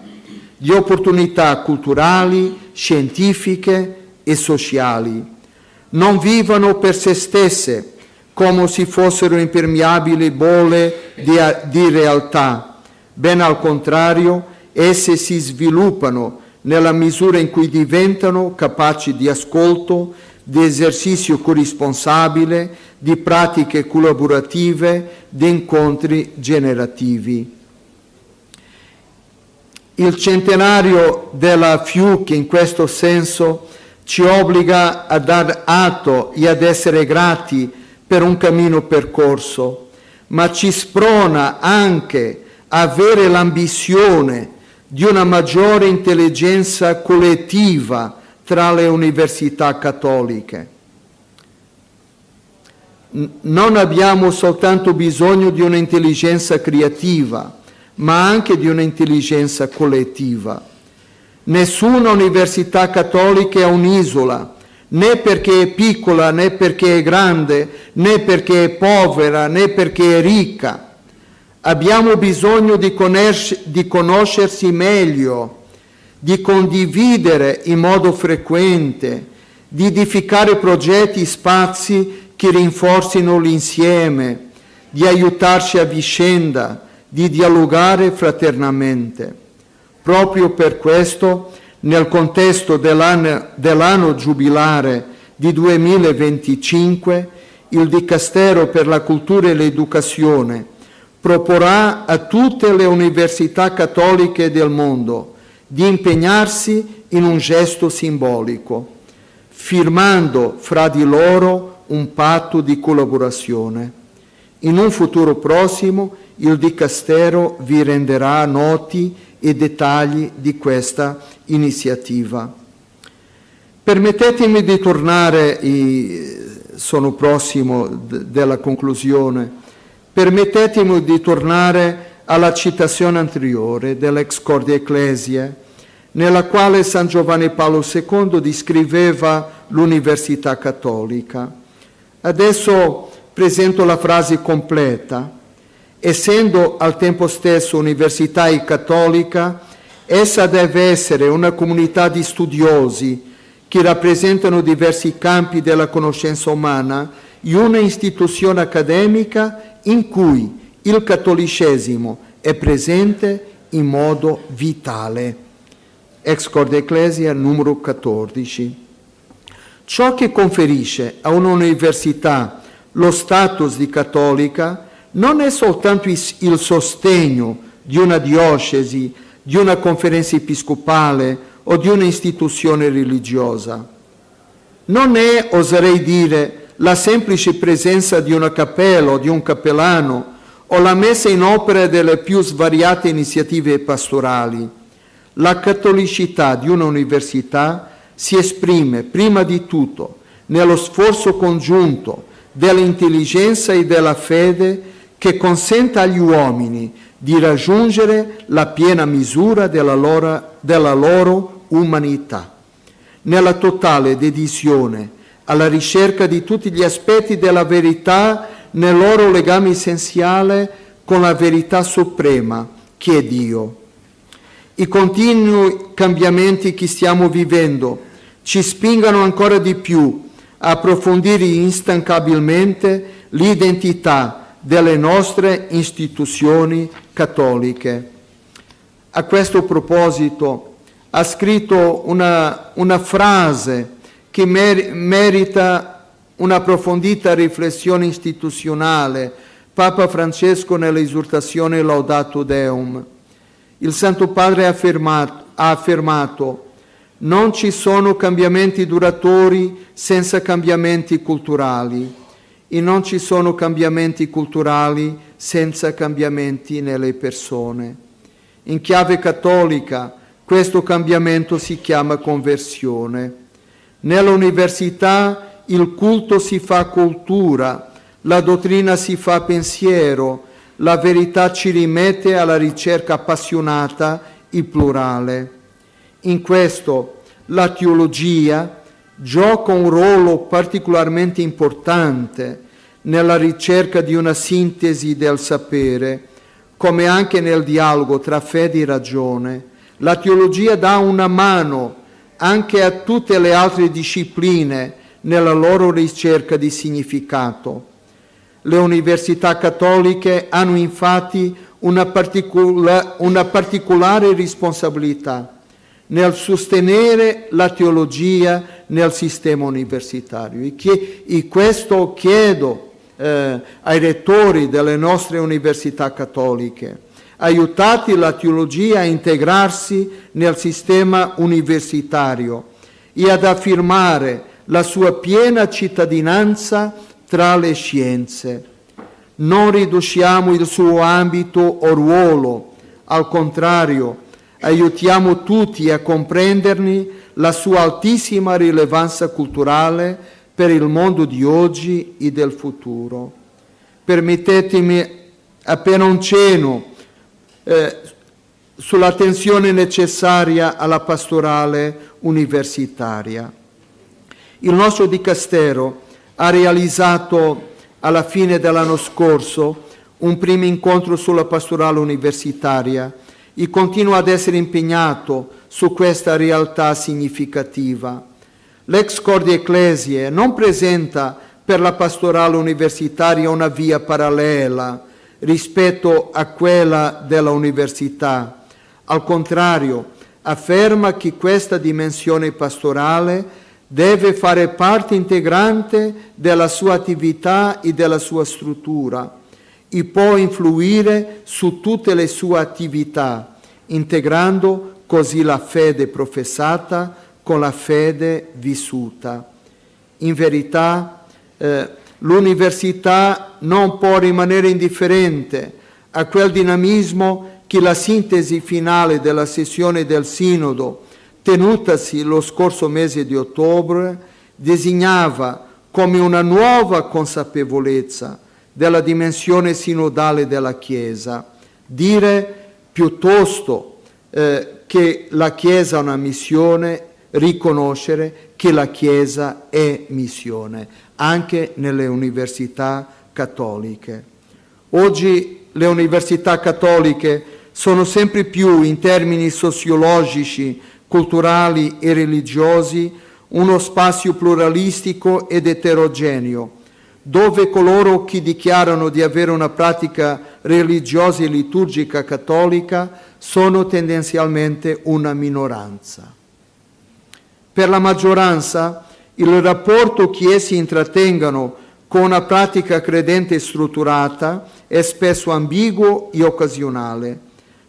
di opportunità culturali, scientifiche e sociali. Non vivono per se stesse come se fossero impermeabili bolle di realtà. Ben al contrario, esse si sviluppano nella misura in cui diventano capaci di ascolto, di esercizio corrisponsabile, di pratiche collaborative, di incontri generativi. Il centenario della FIUC in questo senso ci obbliga a dar atto e ad essere grati per un cammino percorso, ma ci sprona anche a avere l'ambizione di una maggiore intelligenza collettiva tra le università cattoliche. Non abbiamo soltanto bisogno di un'intelligenza creativa, ma anche di un'intelligenza collettiva. Nessuna università cattolica è un'isola, né perché è piccola, né perché è grande, né perché è povera, né perché è ricca. Abbiamo bisogno di conoscersi meglio, di condividere in modo frequente, di edificare progetti e spazi che rinforzino l'insieme, di aiutarci a vicenda, di dialogare fraternamente. Proprio per questo, nel contesto dell'anno giubilare di 2025, il Dicastero per la Cultura e l'Educazione proporrà a tutte le università cattoliche del mondo di impegnarsi in un gesto simbolico, firmando fra di loro un patto di collaborazione. In un futuro prossimo il Dicastero vi renderà noti i dettagli di questa iniziativa. Permettetemi di tornare, sono prossimo della conclusione, permettetemi di tornare alla citazione anteriore dell'ex Corde Ecclesiae, nella quale San Giovanni Paolo II descriveva l'Università Cattolica. Adesso presento la frase completa. Essendo al tempo stesso università e cattolica, essa deve essere una comunità di studiosi che rappresentano diversi campi della conoscenza umana e una istituzione accademica in cui il cattolicesimo è presente in modo vitale. Ex Corde Ecclesiae numero 14. Ciò che conferisce a un'università lo status di cattolica non è soltanto il sostegno di una diocesi, di una conferenza episcopale o di un'istituzione religiosa. Non è, oserei dire, la semplice presenza di una cappella o di un cappellano o la messa in opera delle più svariate iniziative pastorali. La cattolicità di un'università si esprime prima di tutto nello sforzo congiunto dell'intelligenza e della fede che consenta agli uomini di raggiungere la piena misura della loro umanità, nella totale dedizione alla ricerca di tutti gli aspetti della verità nel loro legame essenziale con la verità suprema, che è Dio. I continui cambiamenti che stiamo vivendo ci spingono ancora di più a approfondire instancabilmente l'identità delle nostre istituzioni cattoliche. A questo proposito ha scritto una frase che merita un'approfondita riflessione istituzionale, Papa Francesco nell'esortazione Laudato Deum. Il Santo Padre ha affermato: non ci sono cambiamenti duratori senza cambiamenti culturali. E non ci sono cambiamenti culturali senza cambiamenti nelle persone. In chiave cattolica, Questo cambiamento si chiama conversione. Nell'università il culto si fa cultura, la dottrina si fa pensiero, la verità ci rimette alla ricerca appassionata, il plurale. In questo la teologia gioca un ruolo particolarmente importante nella ricerca di una sintesi del sapere, come anche nel dialogo tra fede e ragione. La teologia dà una mano anche a tutte le altre discipline nella loro ricerca di significato. Le università cattoliche hanno infatti una particolare responsabilità nel sostenere la teologia nel sistema universitario. E questo chiedo ai rettori delle nostre università cattoliche. Aiutate la teologia a integrarsi nel sistema universitario e ad affermare la sua piena cittadinanza tra le scienze. Non riduciamo il suo ambito o ruolo, al contrario, aiutiamo tutti a comprenderne la sua altissima rilevanza culturale per il mondo di oggi e del futuro. Permettetemi appena un cenno sull'attenzione necessaria alla pastorale universitaria. Il nostro Dicastero ha realizzato alla fine dell'anno scorso un primo incontro sulla pastorale universitaria e continua ad essere impegnato su questa realtà significativa. L'ex Corde Ecclesiae non presenta per la pastorale universitaria una via parallela rispetto a quella della università. Al contrario, afferma che questa dimensione pastorale deve fare parte integrante della sua attività e della sua struttura e può influire su tutte le sue attività, integrando così la fede professata con la fede vissuta. In verità, l'università non può rimanere indifferente a quel dinamismo che la sintesi finale della sessione del Sinodo, tenutasi lo scorso mese di ottobre, designava come una nuova consapevolezza della dimensione sinodale della Chiesa. Dire piuttosto che la Chiesa ha una missione, riconoscere che la Chiesa è missione, anche nelle università cattoliche. Oggi le università cattoliche sono sempre più, in termini sociologici, culturali e religiosi, uno spazio pluralistico ed eterogeneo, dove coloro che dichiarano di avere una pratica religiosa e liturgica cattolica sono tendenzialmente una minoranza. Per la maggioranza, il rapporto che essi intrattengono con una pratica credente strutturata è spesso ambiguo e occasionale,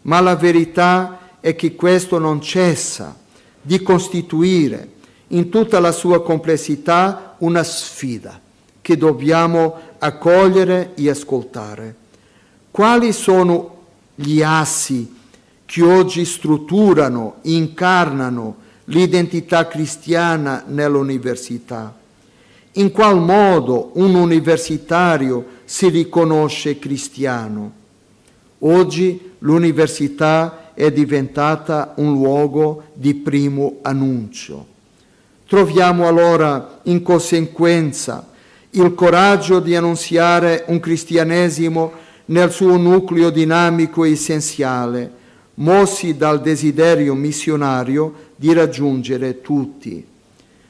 ma la verità è che questo non cessa di costituire in tutta la sua complessità una sfida che dobbiamo accogliere e ascoltare. Quali sono gli assi che oggi strutturano, incarnano l'identità cristiana nell'università? In qual modo un universitario si riconosce cristiano? Oggi l'università è diventata un luogo di primo annuncio. Troviamo allora in conseguenza il coraggio di annunziare un cristianesimo nel suo nucleo dinamico e essenziale, mossi dal desiderio missionario di raggiungere tutti.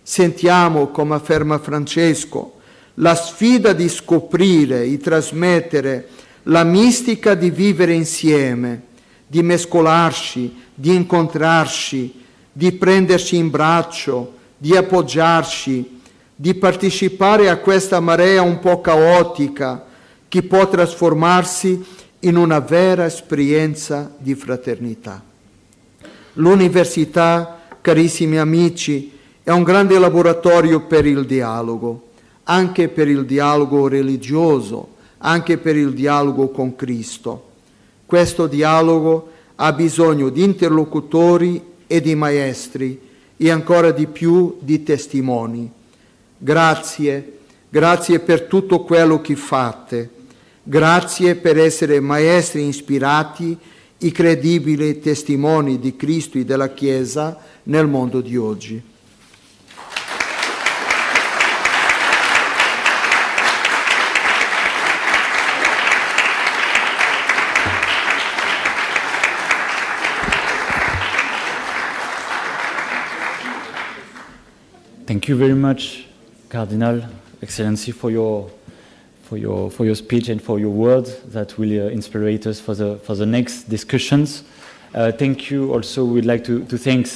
Sentiamo, come afferma Francesco, la sfida di scoprire e trasmettere la mistica di vivere insieme, di mescolarci, di incontrarci, di prenderci in braccio, di appoggiarci, di partecipare a questa marea un po' caotica che può trasformarsi in una vera esperienza di fraternità. L'università, carissimi amici, è un grande laboratorio per il dialogo, anche per il dialogo religioso, anche per il dialogo con Cristo. Questo dialogo ha bisogno di interlocutori e di maestri e ancora di più di testimoni. Grazie, grazie per tutto quello che fate. Grazie per essere maestri ispirati e credibili testimoni di Cristo e della Chiesa nel mondo di oggi. Thank you very much, Cardinal, Excellency, for your speech and for your words that will inspire us for the next discussions. Thank you. Also, we'd like to thank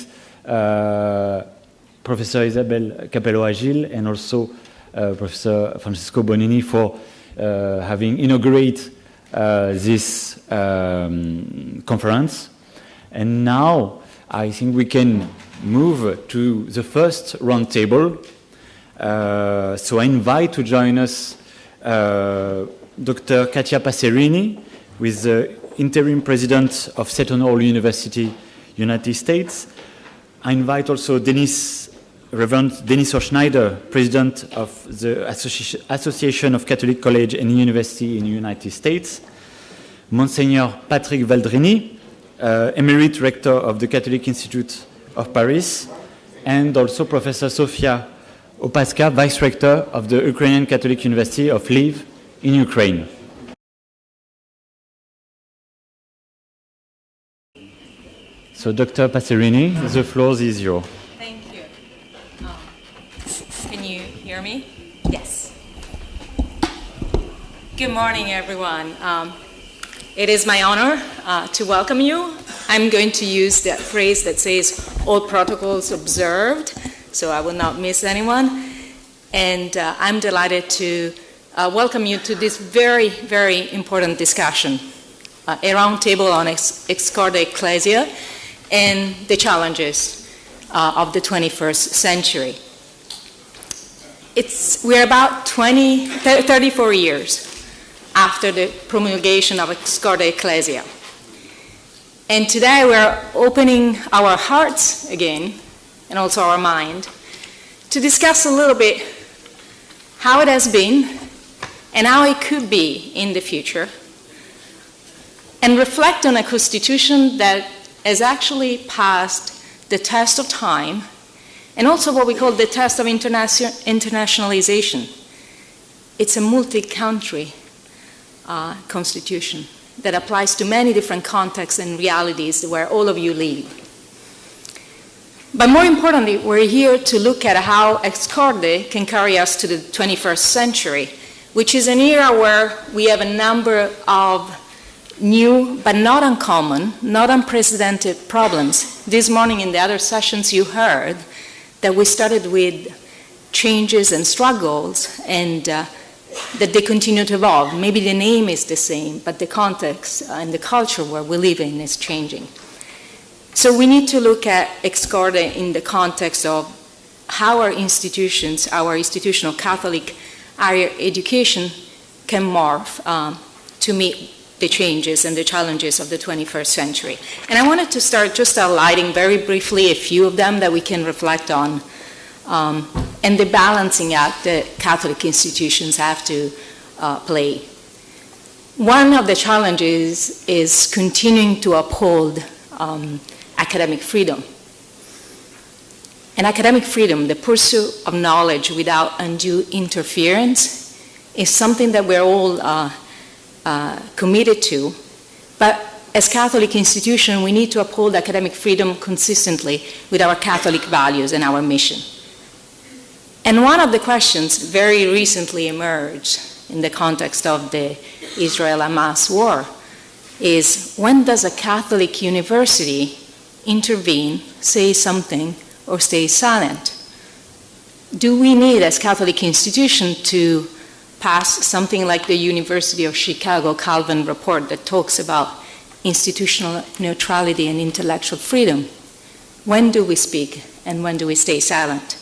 Professor Isabel CAPELOA and also Professor Francesco Bonini for having inaugurated this conference. And now I think we can move to the first roundtable. So I invite to join us Dr. Katia Passerini, who is the interim president of Centenary University, United States. I invite also Reverend Denis Horschneider, president of the Association of Catholic College and University in the United States. Monseigneur Patrick Valdrini, Emeritus Rector of the Catholic Institute of Paris, and also Professor Sophia OPATSKA, Vice Rector of the Ukrainian Catholic University of Lviv in Ukraine. So Dr. Passerini, the floor is yours. Thank you. Can you hear me? Yes. Good morning, everyone. It is my honor to welcome you. I'm going to use that phrase that says, all protocols observed, so I will not miss anyone. And I'm delighted to welcome you to this very, very important discussion, a roundtable on Corde Ecclesiae and the challenges of the 21st century. We're about 34 years after the promulgation of Corde Ecclesiae. And today we're opening our hearts again, and also our mind, to discuss a little bit how it has been and how it could be in the future, and reflect on a constitution that has actually passed the test of time, and also what we call the test of internationalization. It's a multi-country constitution that applies to many different contexts and realities where all of you live. But more importantly, we're here to look at how Ex Corde can carry us to the 21st century, which is an era where we have a number of new but not uncommon, not unprecedented problems. This morning in the other sessions you heard that we started with changes and struggles, and that they continue to evolve. Maybe the name is the same, but the context and the culture where we live in is changing. So we need to look at Ex Corde in the context of how our institutions, our institutional Catholic higher education can morph to meet the changes and the challenges of the 21st century. And I wanted to start just highlighting very briefly a few of them that we can reflect on, and the balancing act that Catholic institutions have to play. One of the challenges is continuing to uphold academic freedom. And academic freedom, the pursuit of knowledge without undue interference, is something that we're all committed to. But as Catholic institution, we need to uphold academic freedom consistently with our Catholic values and our mission. And one of the questions very recently emerged in the context of the Israel-Hamas war is, when does a Catholic university intervene, say something, or stay silent? Do we need, as Catholic institution, to pass something like the University of Chicago Calvin report that talks about institutional neutrality and intellectual freedom? When do we speak and when do we stay silent?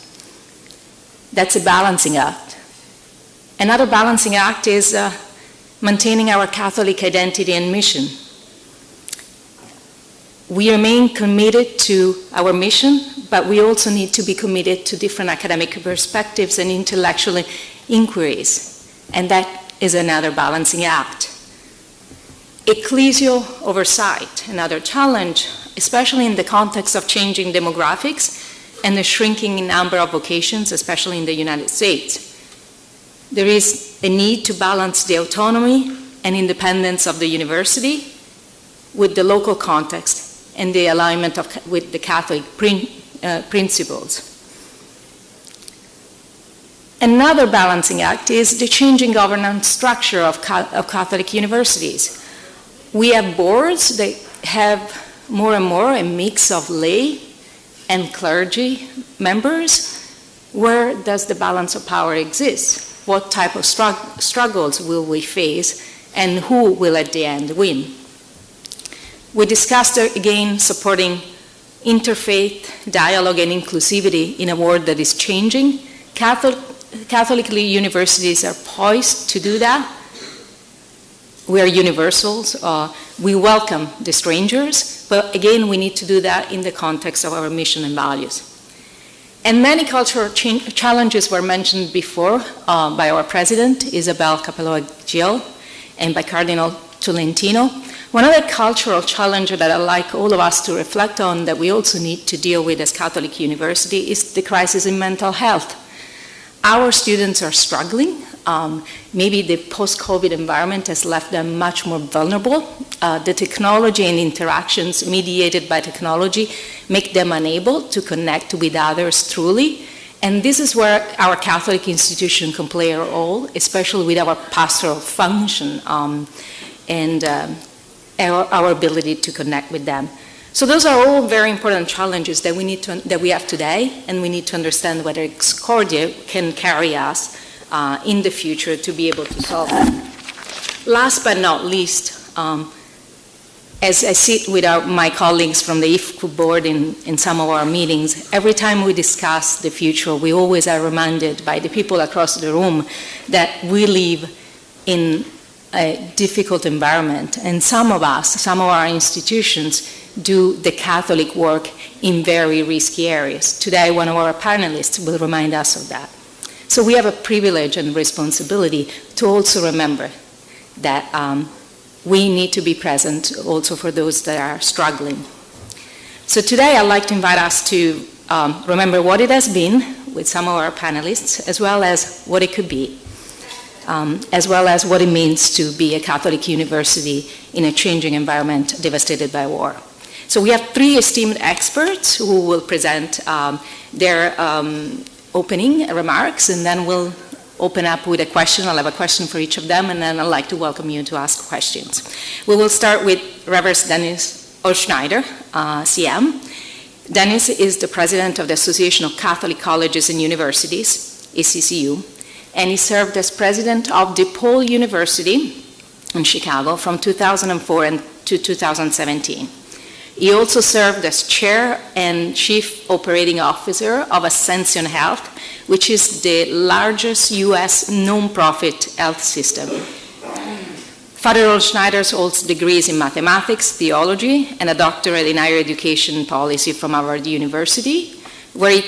That's a balancing act. Another balancing act is maintaining our Catholic identity and mission. We remain committed to our mission, but we also need to be committed to different academic perspectives and intellectual inquiries, and that is another balancing act. Ecclesial oversight, another challenge, especially in the context of changing demographics and the shrinking number of vocations, especially in the United States. There is a need to balance the autonomy and independence of the university with the local context and the alignment with the Catholic principles. Another balancing act is the changing governance structure of Catholic universities. We have boards that have more and more a mix of lay and clergy members. Where does the balance of power exist? What type of struggles will we face, and who will at the end win? We discussed again supporting interfaith dialogue and inclusivity in a world that is changing. Catholic universities are poised to do that. We are universals. We welcome the strangers, but again, we need to do that in the context of our mission and values. And many cultural challenges were mentioned before by our president, Isabel CAPELOA Jill, and by Cardinal Tolentino. One other cultural challenge that I'd like all of us to reflect on that we also need to deal with as Catholic University is the crisis in mental health. Our students are struggling. Maybe the post-COVID environment has left them much more vulnerable. The technology and interactions mediated by technology make them unable to connect with others truly. And this is where our Catholic institution can play a role, especially with our pastoral function and our ability to connect with them. So those are all very important challenges that we have today, and we need to understand whether Corde can carry us in the future to be able to solve them. Last but not least, as I sit with my colleagues from the IFCU board in some of our meetings, every time we discuss the future, we always are reminded by the people across the room that we live in a difficult environment, and some of our institutions do the Catholic work in very risky areas. Today, one of our panelists will remind us of that. So we have a privilege and responsibility to also remember that we need to be present also for those that are struggling. So today, I'd like to invite us to remember what it has been with some of our panelists, as well as what it could be. As well as what it means to be a Catholic university in a changing environment devastated by war. So we have three esteemed experts who will present their opening remarks, and then we'll open up with a question. I'll have a question for each of them, and then I'd like to welcome you to ask questions. We will start with Reverend Dennis HOLTSCHNEIDER, CM. Dennis is the president of the Association of Catholic Colleges and Universities, ACCU, and he served as president of DePaul University in Chicago from 2004 to 2017. He also served as chair and chief operating officer of Ascension Health, which is the largest U.S. non-profit health system. Father HOLTSCHNEIDER holds degrees in mathematics, theology, and a doctorate in higher education policy from Harvard University, where he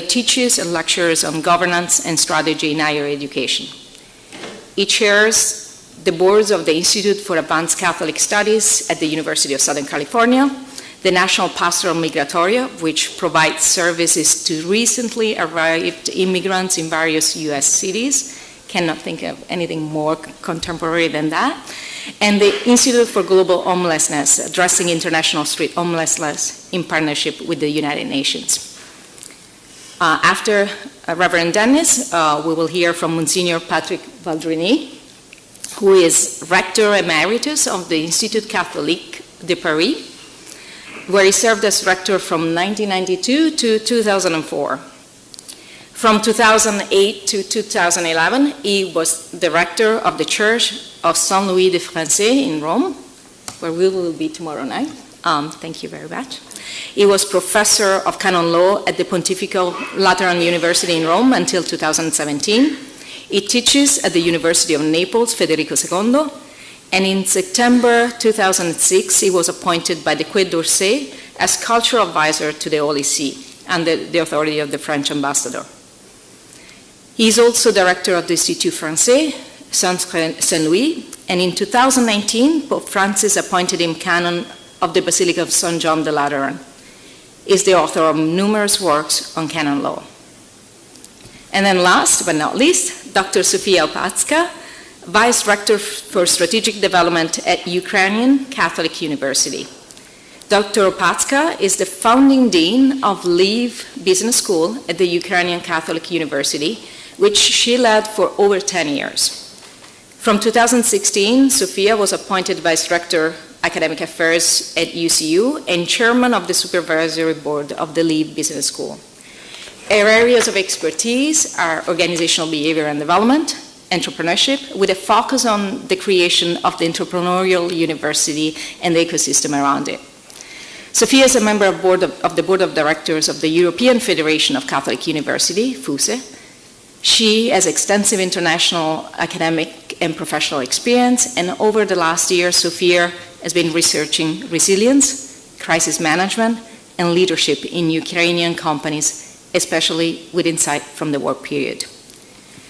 teaches and lectures on governance and strategy in higher education. He chairs the boards of the Institute for Advanced Catholic Studies at the University of Southern California, the National Pastoral Migratoria, which provides services to recently arrived immigrants in various U.S. cities. Cannot think of anything more contemporary than that. And the Institute for Global Homelessness, addressing international street homelessness in partnership with the United Nations. After Reverend Dennis, we will hear from Msgr Patrick VALDRINI, who is Rector Emeritus of the Institut Catholique de Paris, where he served as Rector from 1992 to 2004. From 2008 to 2011, he was the Rector of the Church of Saint Louis de Francais in Rome, where we will be tomorrow night. Thank you very much. He was Professor of Canon Law at the Pontifical Lateran University in Rome until 2017. He teaches at the University of Naples, Federico II, And in September 2006, he was appointed by the Quai d'Orsay as cultural advisor to the Holy See under the authority of the French ambassador. He is also director of the Institut Français, Saint-Louis, and in 2019, Pope Francis appointed him canon of the Basilica of St. John the Lateran. He is the author of numerous works on canon law. And then last but not least, Dr. Sophia OPATSKA, Vice Rector for Strategic Development at Ukrainian Catholic University. Dr. OPATSKA is the founding dean of LIV Business School at the Ukrainian Catholic University, which she led for over 10 years. From 2016, Sophia was appointed Vice Rector Academic Affairs at UCU and Chairman of the Supervisory Board of the LIV Business School. Her areas of expertise are organizational behavior and development, entrepreneurship, with a focus on the creation of the entrepreneurial university and the ecosystem around it. Sophia is a member of the Board of Directors of the European Federation of Catholic University, FIUC-IFCU. She has extensive international academic and professional experience, and over the last year, Sophia has been researching resilience, crisis management, and leadership in Ukrainian companies, especially with insight from the war period.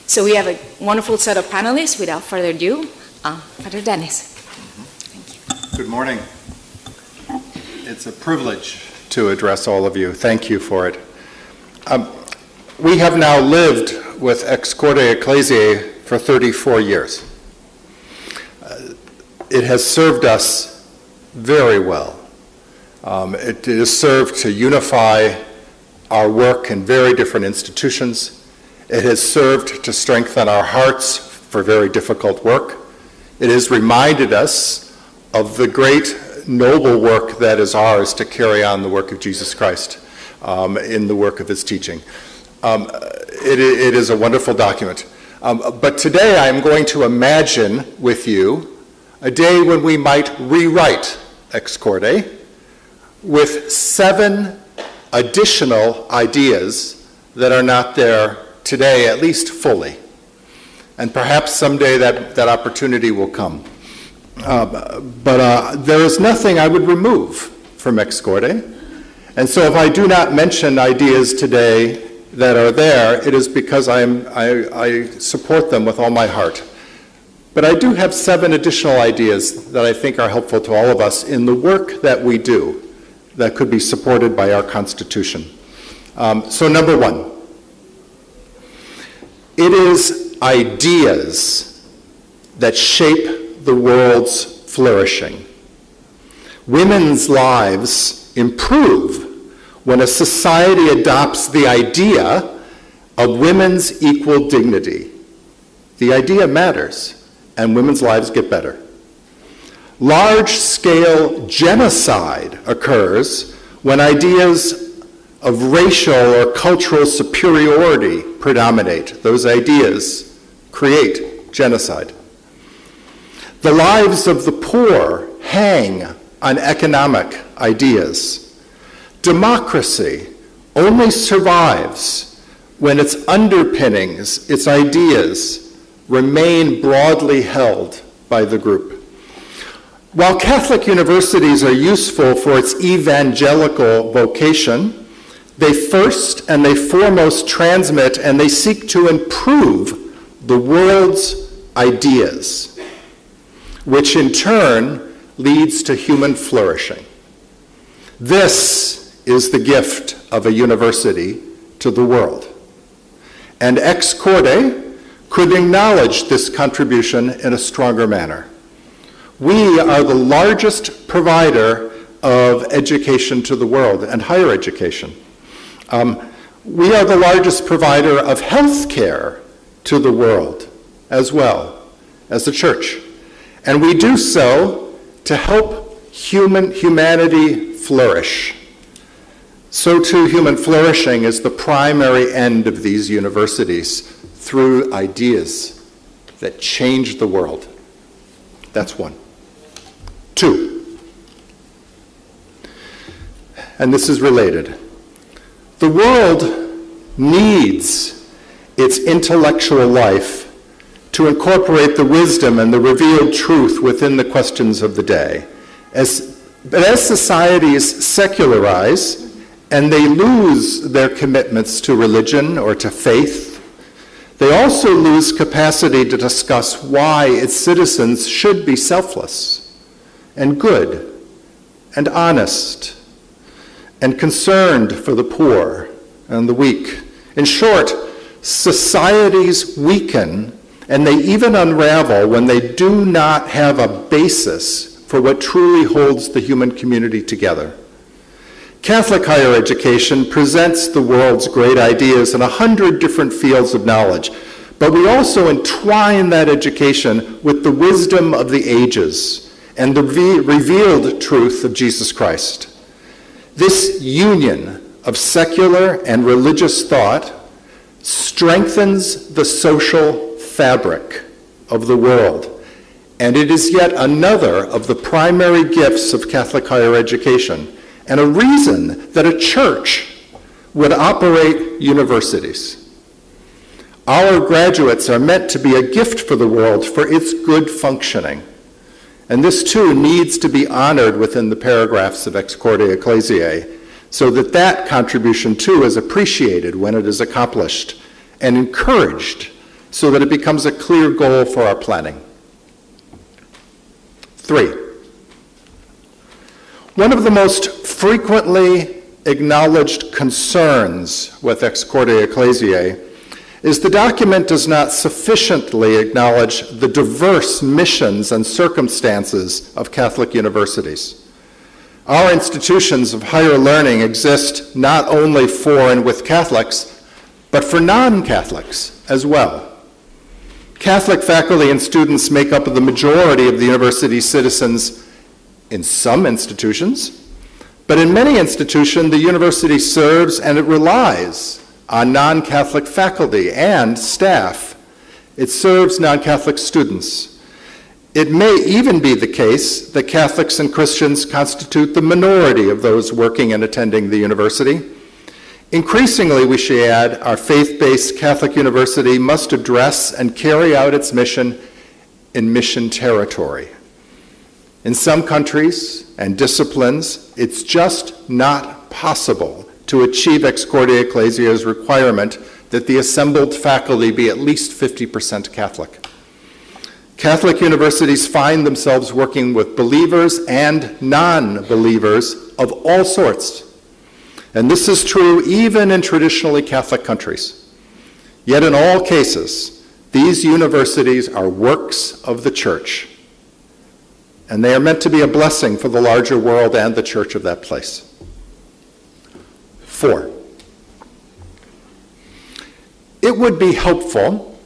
So we have a wonderful set of panelists. Without further ado, Father Dennis. Thank you. Good morning. It's a privilege to address all of you. Thank you for it. We have now lived with Corde Ecclesiae for 34 years. It has served us very well. It has served to unify our work in very different institutions. It has served to strengthen our hearts for very difficult work. It has reminded us of the great noble work that is ours to carry on the work of Jesus Christ in the work of his teaching. It is a wonderful document. But today I'm going to imagine with you a day when we might rewrite Ex Corde with 7 additional ideas that are not there today, at least fully. And perhaps someday that opportunity will come. But there is nothing I would remove from Ex Corde. And so if I do not mention ideas today that are there, it is because I support them with all my heart. But I do have 7 additional ideas that I think are helpful to all of us in the work that we do that could be supported by our Constitution. So number 1, it is ideas that shape the world's flourishing. Women's lives improve when a society adopts the idea of women's equal dignity. The idea matters, and women's lives get better. Large-scale genocide occurs when ideas of racial or cultural superiority predominate. Those ideas create genocide. The lives of the poor hang on economic ideas. Democracy only survives when its underpinnings, its ideas, remain broadly held by the group. While Catholic universities are useful for its evangelical vocation, they first and they foremost transmit and they seek to improve the world's ideas, which in turn leads to human flourishing. This is the gift of a university to the world. And Ex Corde could acknowledge this contribution in a stronger manner. We are the largest provider of education to the world and higher education. We are the largest provider of health care to the world as well as the church. And we do so to help humanity flourish. So too, human flourishing is the primary end of these universities through ideas that change the world. That's 1. 2, and this is related. The world needs its intellectual life to incorporate the wisdom and the revealed truth within the questions of the day. But as societies secularize and they lose their commitments to religion or to faith, they also lose capacity to discuss why its citizens should be selfless and good and honest and concerned for the poor and the weak. In short, societies weaken and they even unravel when they do not have a basis for what truly holds the human community together. Catholic higher education presents the world's great ideas in 100 different fields of knowledge, but we also entwine that education with the wisdom of the ages and the revealed truth of Jesus Christ. This union of secular and religious thought strengthens the social fabric of the world, and it is yet another of the primary gifts of Catholic higher education, and a reason that a church would operate universities. Our graduates are meant to be a gift for the world for its good functioning. And this too needs to be honored within the paragraphs of Ex Corde Ecclesiae, so that that contribution too is appreciated when it is accomplished and encouraged so that it becomes a clear goal for our planning. 3. One of the most frequently acknowledged concerns with Ex Corde Ecclesiae is the document does not sufficiently acknowledge the diverse missions and circumstances of Catholic universities. Our institutions of higher learning exist not only for and with Catholics, but for non-Catholics as well. Catholic faculty and students make up the majority of the university's citizens in some institutions, but in many institutions, the university serves and it relies on non-Catholic faculty and staff. It serves non-Catholic students. It may even be the case that Catholics and Christians constitute the minority of those working and attending the university. Increasingly, we should add, our faith-based Catholic university must address and carry out its mission in mission territory. In some countries and disciplines, it's just not possible to achieve Ex Corde Ecclesia's requirement that the assembled faculty be at least 50% Catholic. Catholic universities find themselves working with believers and non-believers of all sorts. And this is true even in traditionally Catholic countries. Yet in all cases, these universities are works of the Church. And they are meant to be a blessing for the larger world and the Church of that place. 4. It would be helpful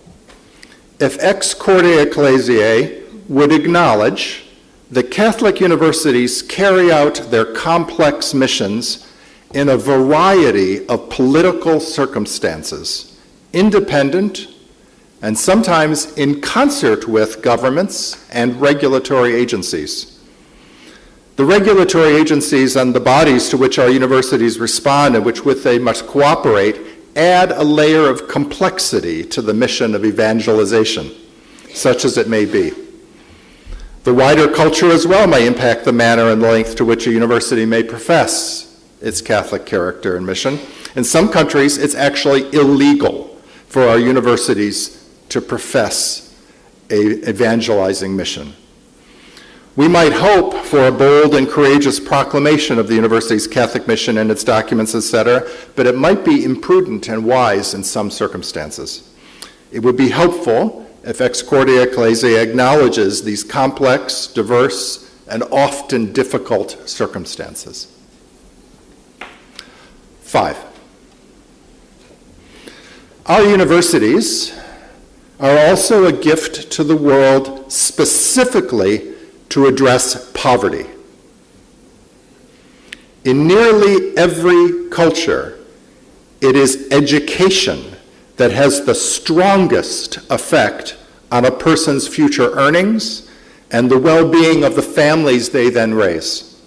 if Ex Corde Ecclesiae would acknowledge that Catholic universities carry out their complex missions in a variety of political circumstances, independent and sometimes in concert with governments and regulatory agencies. The regulatory agencies and the bodies to which our universities respond and with they must cooperate add a layer of complexity to the mission of evangelization, such as it may be. The wider culture as well may impact the manner and length to which a university may profess its Catholic character and mission. In some countries, it's actually illegal for our universities to profess an evangelizing mission. We might hope for a bold and courageous proclamation of the university's Catholic mission and its documents, etc., but it might be imprudent and wise in some circumstances. It would be helpful if Ex Corde Ecclesiae acknowledges these complex, diverse, and often difficult circumstances. 5. Our universities are also a gift to the world specifically to address poverty. In nearly every culture, it is education that has the strongest effect on a person's future earnings and the well-being of the families they then raise.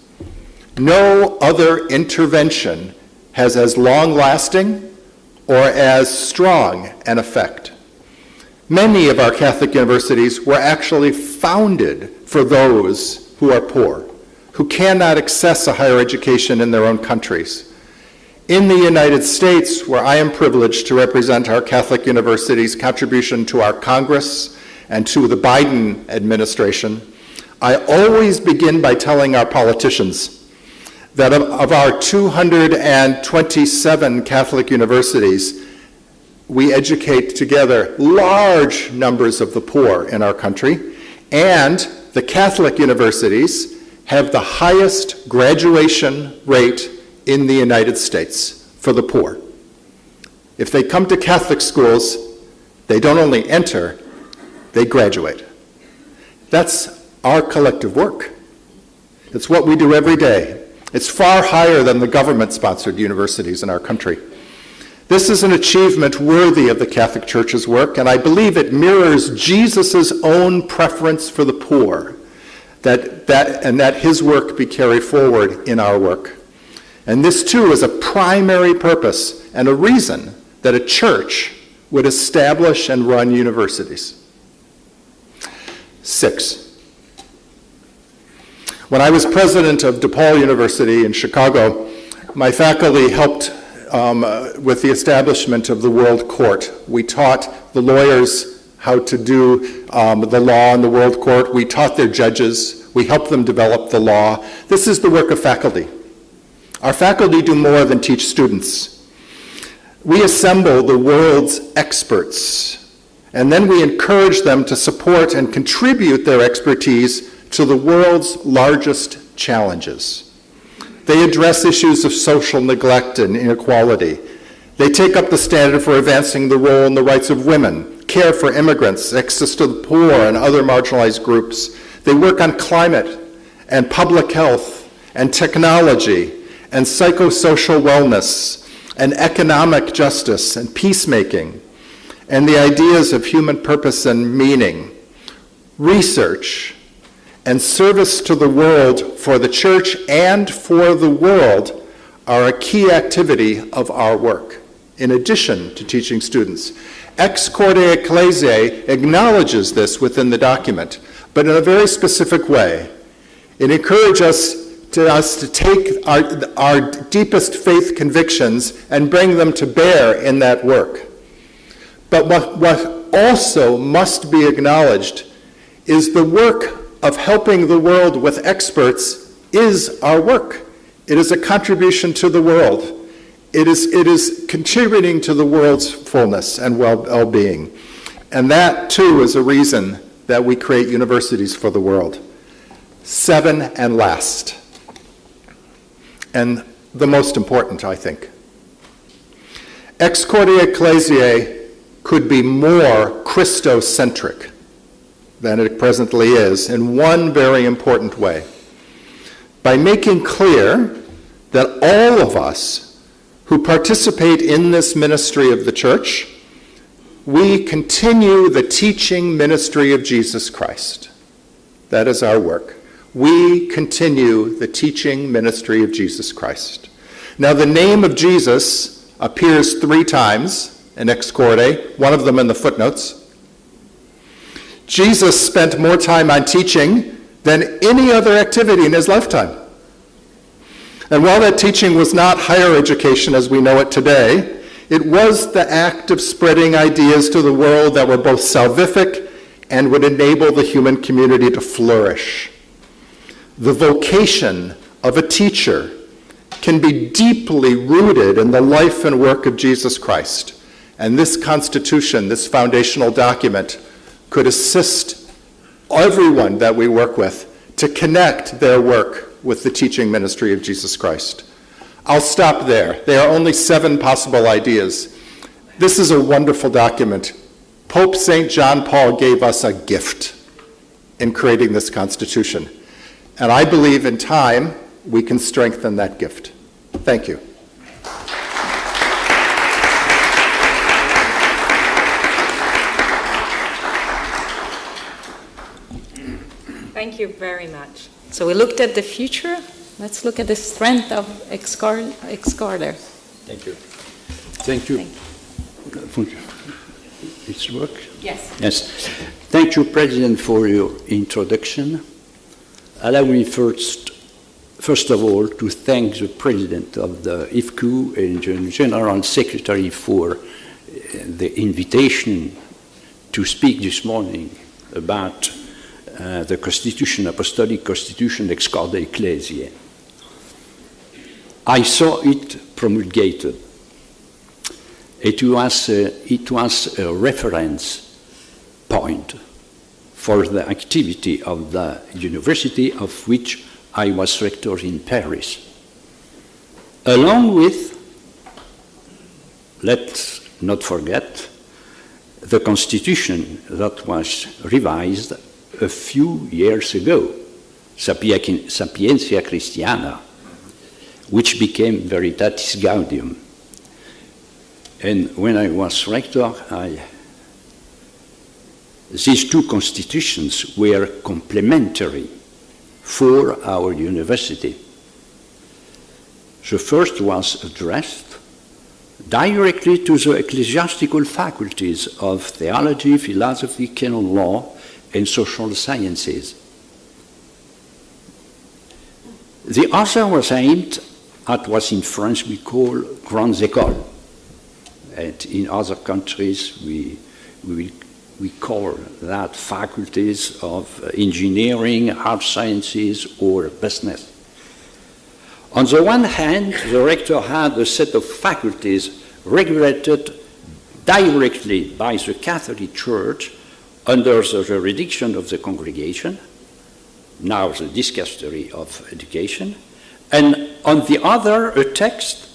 No other intervention has as long-lasting or as strong an effect. Many of our Catholic universities were actually founded for those who are poor, who cannot access a higher education in their own countries. In the United States, where I am privileged to represent our Catholic universities' contribution to our Congress and to the Biden administration, I always begin by telling our politicians that of our 227 Catholic universities, we educate together large numbers of the poor in our country, and the Catholic universities have the highest graduation rate in the United States for the poor. If they come to Catholic schools, they don't only enter, they graduate. That's our collective work. It's what we do every day. It's far higher than the government-sponsored universities in our country. This is an achievement worthy of the Catholic Church's work, and I believe it mirrors Jesus' own preference for the poor, that his work be carried forward in our work. And this, too, is a primary purpose and a reason that a church would establish and run universities. 6. When I was president of DePaul University in Chicago, my faculty helped with the establishment of the World Court. We taught the lawyers how to do the law in the World Court. We taught their judges. We helped them develop the law. This is the work of faculty. Our faculty do more than teach students. We assemble the world's experts, and then we encourage them to support and contribute their expertise to the world's largest challenges. They address issues of social neglect and inequality. They take up the standard for advancing the role and the rights of women, care for immigrants, access to the poor and other marginalized groups. They work on climate and public health and technology and psychosocial wellness and economic justice and peacemaking and the ideas of human purpose and meaning, research, and service to the world for the church and for the world are a key activity of our work, in addition to teaching students. Corde Ecclesiae acknowledges this within the document, but in a very specific way. It encourages us to take our deepest faith convictions and bring them to bear in that work. But what also must be acknowledged is the work of helping the world with experts is our work. It is a contribution to the world. It is contributing to the world's fullness and well-being. And that, too, is a reason that we create universities for the world. 7, and last, and the most important, I think. Corde Ecclesiae could be more Christocentric than it presently is in one very important way. By making clear that all of us who participate in this ministry of the church, we continue the teaching ministry of Jesus Christ. That is our work. We continue the teaching ministry of Jesus Christ. Now, the name of Jesus appears 3 times in Corde, one of them in the footnotes. Jesus spent more time on teaching than any other activity in his lifetime. And while that teaching was not higher education as we know it today, it was the act of spreading ideas to the world that were both salvific and would enable the human community to flourish. The vocation of a teacher can be deeply rooted in the life and work of Jesus Christ. And this Constitution, this foundational document, could assist everyone that we work with to connect their work with the teaching ministry of Jesus Christ. I'll stop there. There are only 7 possible ideas. This is a wonderful document. Pope St. John Paul gave us a gift in creating this Constitution. And I believe in time we can strengthen that gift. Thank you. Thank you very much. So we looked at the future. Let's look at the strength of Corde. Thank you. Thank you. Thank you. It's work? Yes. Yes. Thank you, President, for your introduction. Allow me first of all, to thank the President of the IFCU and the General Secretary for the invitation to speak this morning about the Constitution, Apostolic Constitution ex Corde Ecclesiae. I saw it promulgated. It was a reference point for the activity of the university of which I was rector in Paris, along with, let's not forget, the Constitution that was revised a few years ago, Sapientia Christiana, which became Veritatis Gaudium. And when I was rector, these two constitutions were complementary for our university. The first was addressed directly to the ecclesiastical faculties of theology, philosophy, canon law, and social sciences. The other was aimed at what in France we call grandes écoles, and in other countries we call that faculties of engineering, hard sciences, or business. On the one hand, the rector had a set of faculties regulated directly by the Catholic Church under the jurisdiction of the congregation, now the Dicastery of Education, and on the other, a text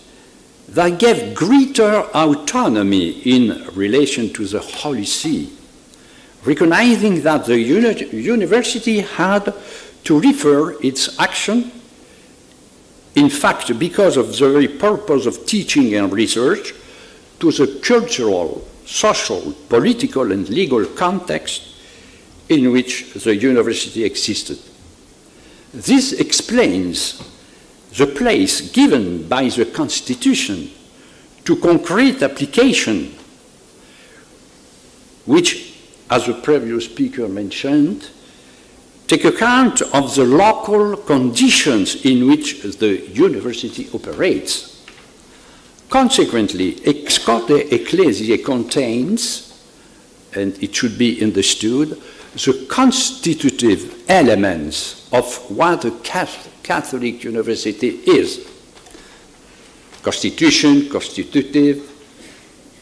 that gave greater autonomy in relation to the Holy See, recognizing that the university had to refer its action, in fact, because of the very purpose of teaching and research, to the cultural, social, political, and legal context in which the university existed. This explains the place given by the Constitution to concrete application, which, as the previous speaker mentioned, take account of the local conditions in which the university operates. Consequently, ex Corde Ecclesiae contains, and it should be understood, the constitutive elements of what a Catholic university is. Constitution, constitutive,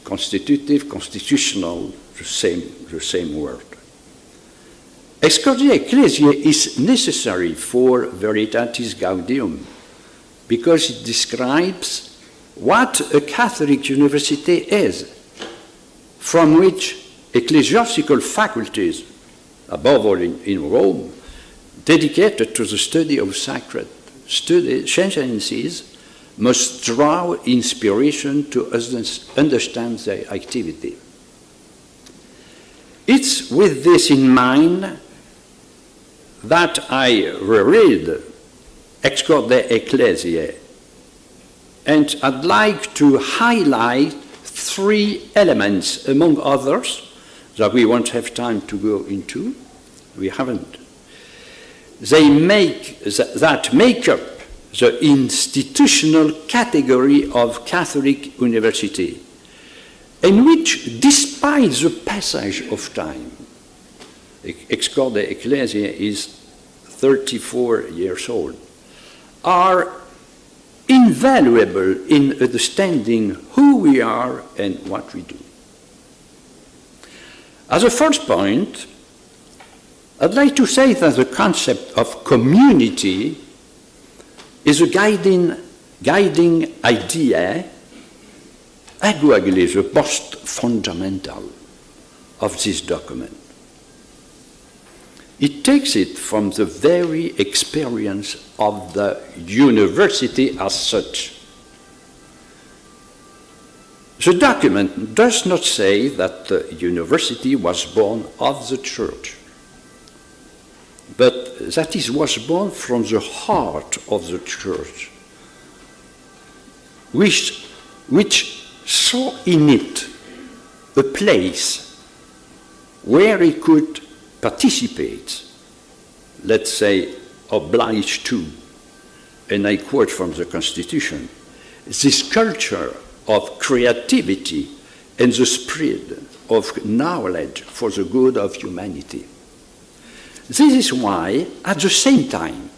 constitutional, the same word. Ex Corde Ecclesiae is necessary for Veritatis Gaudium because it describes what a Catholic university is, from which ecclesiastical faculties, above all in Rome, dedicated to the study of sacred sciences, must draw inspiration to understand their activity. It's with this in mind that I reread Ex Corde Ecclesiae, and I'd like to highlight three elements, among others, that we won't have time to go into. We haven't. That make up the institutional category of Catholic university, in which, despite the passage of time, Ex Corde Ecclesiae is 34 years old, are invaluable in understanding who we are and what we do. As a first point, I'd like to say that the concept of community is a guiding idea, arguably the most fundamental of this document. It takes it from the very experience of the university as such. The document does not say that the university was born of the church, but that it was born from the heart of the church, which saw in it a place where he could participate, let's say, obliged to, and I quote from the Constitution, this culture of creativity and the spread of knowledge for the good of humanity. This is why, at the same time,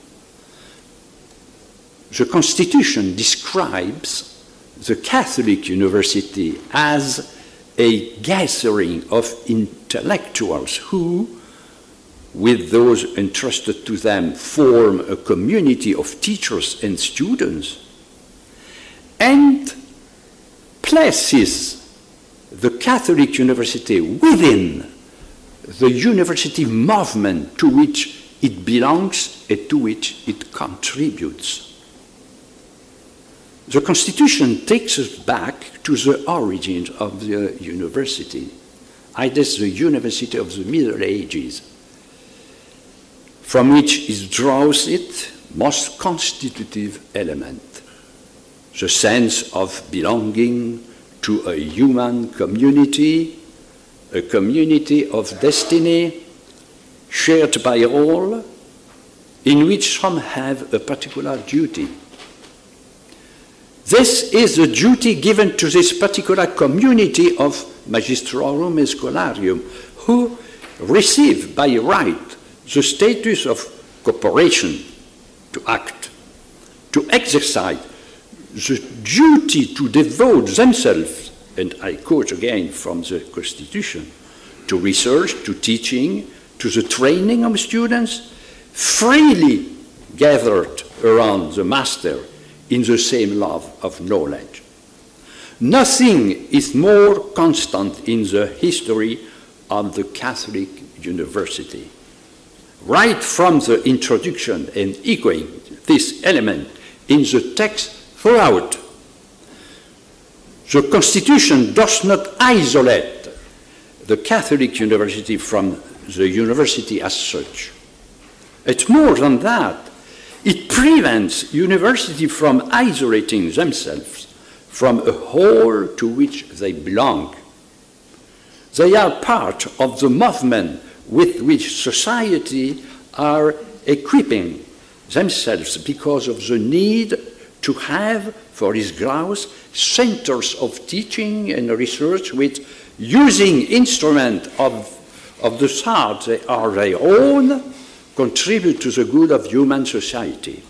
the Constitution describes the Catholic University as a gathering of intellectuals who, with those entrusted to them, form a community of teachers and students, and places the Catholic University within the university movement to which it belongs and to which it contributes. The Constitution takes us back to the origins of the university, that is the University of the Middle Ages, from which it draws its most constitutive element, the sense of belonging to a human community, a community of destiny shared by all, in which some have a particular duty. This is the duty given to this particular community of magistrorum and scholarium, who receive by right the status of corporation to act, to exercise the duty to devote themselves, and I quote again from the Constitution, to research, to teaching, to the training of students, freely gathered around the master in the same love of knowledge. Nothing is more constant in the history of the Catholic University. Right from the introduction and echoing this element in the text throughout, the Constitution does not isolate the Catholic University from the university as such. It's more than that. It prevents universities from isolating themselves from a whole to which they belong. They are part of the movement with which society are equipping themselves because of the need to have, for its growth, centers of teaching and research with using instruments of the sort they are their own, contribute to the good of human society.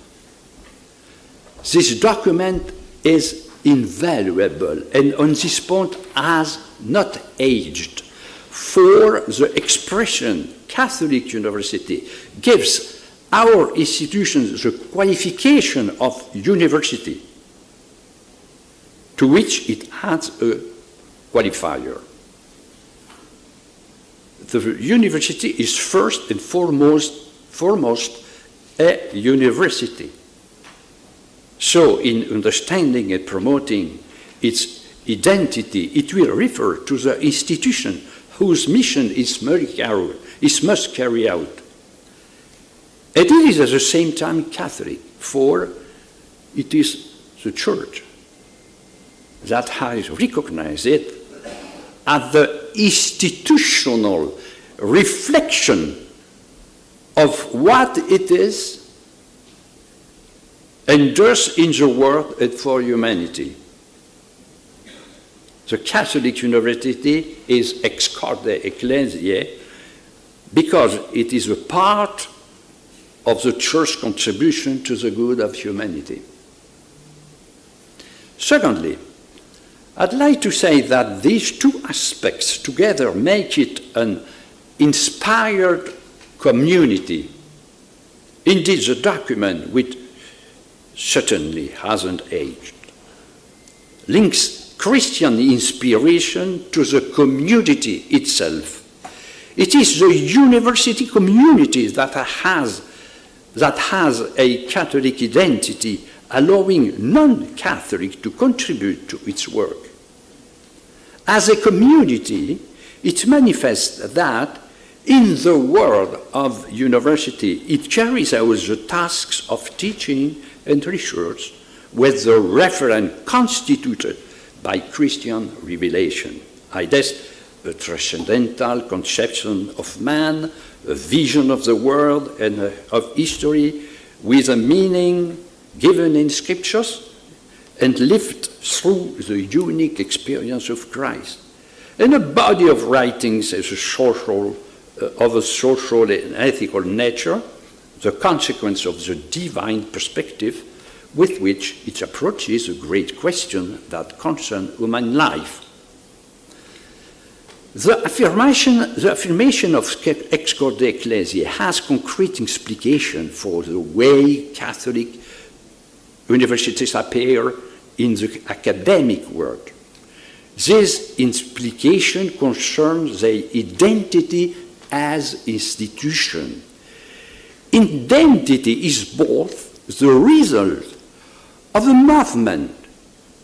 This document is invaluable and on this point has not aged, for the expression Catholic University gives our institutions the qualification of university, to which it adds a qualifier. The university is first and foremost a university. So in understanding and promoting its identity, it will refer to the institution whose mission it must carry out. And it is at the same time Catholic, for it is the Church that has recognized it as the institutional reflection of what it is and does in the world and for humanity. The Catholic University is ex Corde Ecclesiae because it is a part of the Church's contribution to the good of humanity. Secondly, I'd like to say that these two aspects together make it an inspired community. Indeed, the document, which certainly hasn't aged, links Christian inspiration to the community itself. It is the university community that has a Catholic identity, allowing non-Catholic to contribute to its work. As a community, it manifests that in the world of university, it carries out the tasks of teaching and research with the referent constituted by Christian revelation. a transcendental conception of man, a vision of the world and of history with a meaning given in scriptures and lived through the unique experience of Christ. And a body of writings as a social, of a social and ethical nature, the consequence of the divine perspective with which it approaches a great question that concerns human life. The affirmation of Ex Corde Ecclesiae has concrete implication for the way Catholic universities appear in the academic world. This implication concerns their identity as institution. Identity is both the result of a movement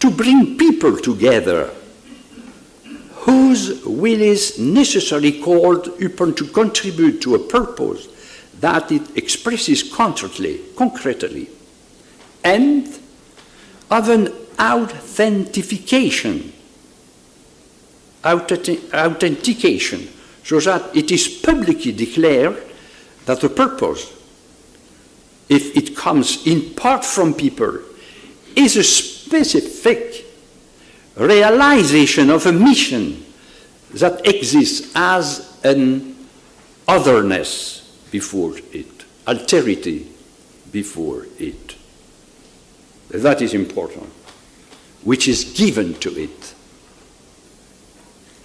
to bring people together whose will is necessarily called upon to contribute to a purpose that it expresses concretely, and of an authentication, so that it is publicly declared that the purpose, if it comes in part from people, is a specific realization of a mission that exists as an otherness before it, alterity before it. That is important, which is given to it,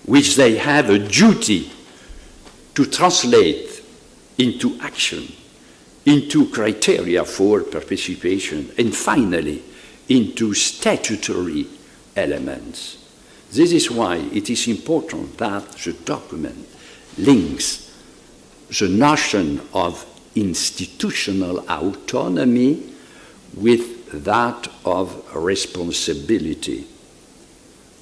which they have a duty to translate into action, into criteria for participation, and finally, into statutory elements. This is why it is important that the document links the notion of institutional autonomy with that of responsibility,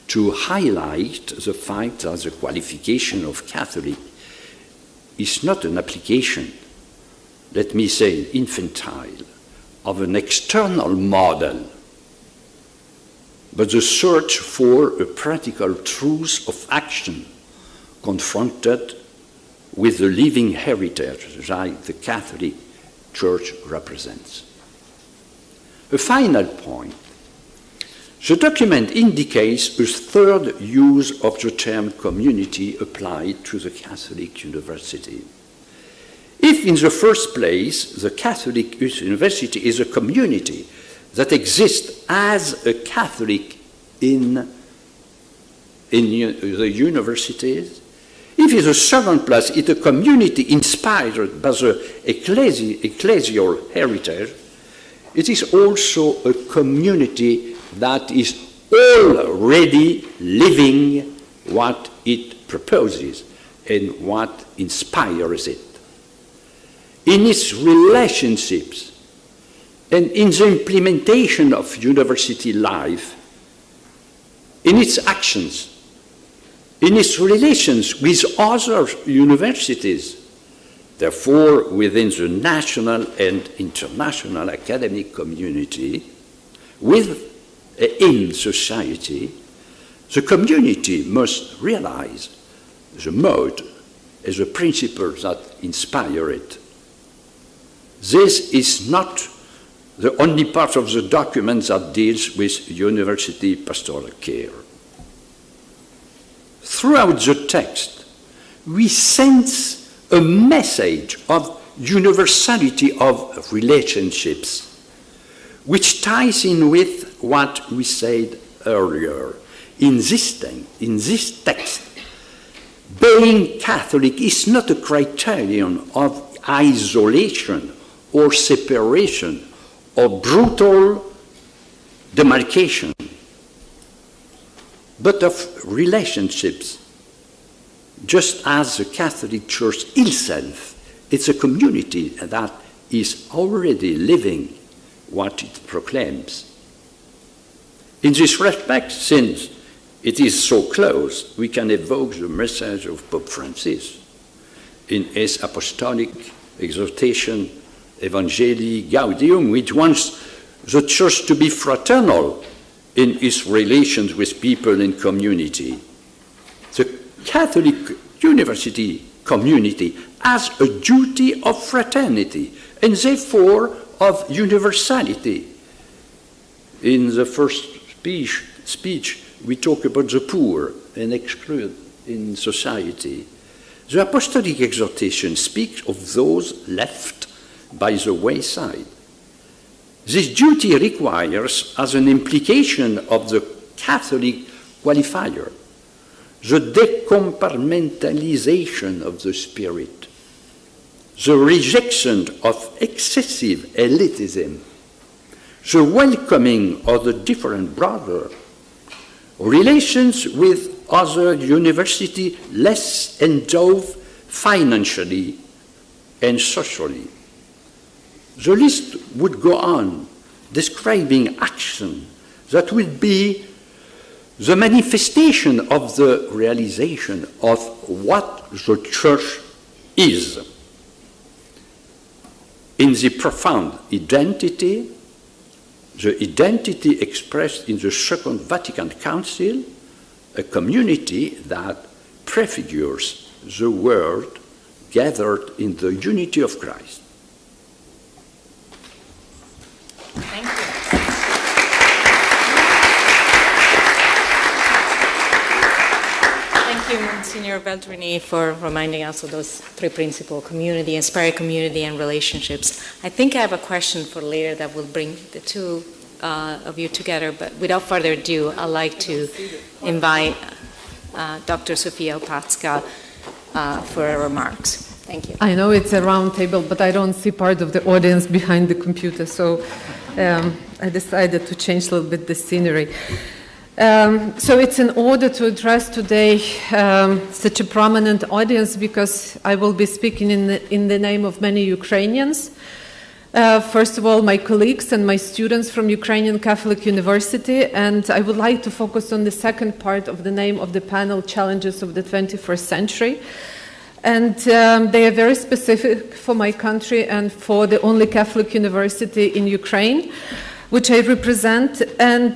to highlight the fact that the qualification of Catholic is not an application, let me say infantile, of an external model, but the search for a practical truth of action confronted with the living heritage that the Catholic Church represents. A final point. The document indicates a third use of the term community applied to the Catholic University. If in the first place the Catholic University is a community that exists as a Catholic in the universities, if in the second place it's a community inspired by the ecclesial heritage, it is also a community that is already living what it proposes and what inspires it. In its relationships and in the implementation of university life, in its actions, in its relations with other universities, therefore within the national and international academic community, in society, the community must realize the mode as the principles that inspire it. This is not the only part of the document that deals with university pastoral care. Throughout the text, we sense a message of universality of relationships, which ties in with what we said earlier. In this text, being Catholic is not a criterion of isolation or separation or brutal demarcation, but of relationships, just as the Catholic Church itself, it's a community that is already living what it proclaims. In this respect, since it is so close, we can evoke the message of Pope Francis in his apostolic exhortation, Evangelii Gaudium, which wants the Church to be fraternal in its relations with people in community. Catholic university community has a duty of fraternity and therefore of universality. In the first speech we talk about the poor and excluded in society. The apostolic exhortation speaks of those left by the wayside. This duty requires, as an implication of the Catholic qualifier, the decompartmentalization of the spirit, the rejection of excessive elitism, the welcoming of the different brother, relations with other universities less endowed financially and socially. The list would go on, describing action that will be the manifestation of the realization of what the Church is. In the profound identity, the identity expressed in the Second Vatican Council, a community that prefigures the world gathered in the unity of Christ. Thank you. Thank you, Monsignor VALDRINI, for reminding us of those three principles: community, inspired community, and relationships. I think I have a question for later that will bring the two of you together, but without further ado, I'd like to invite Dr. Sophia OPATSKA for her remarks. Thank you. I know it's a round table, but I don't see part of the audience behind the computer, so I decided to change a little bit the scenery. So it's in order to address today such a prominent audience, because I will be speaking in the name of many Ukrainians. First of all, my colleagues and my students from Ukrainian Catholic University, and I would like to focus on the second part of the name of the panel, Challenges of the 21st Century. And they are very specific for my country and for the only Catholic university in Ukraine, which I represent. And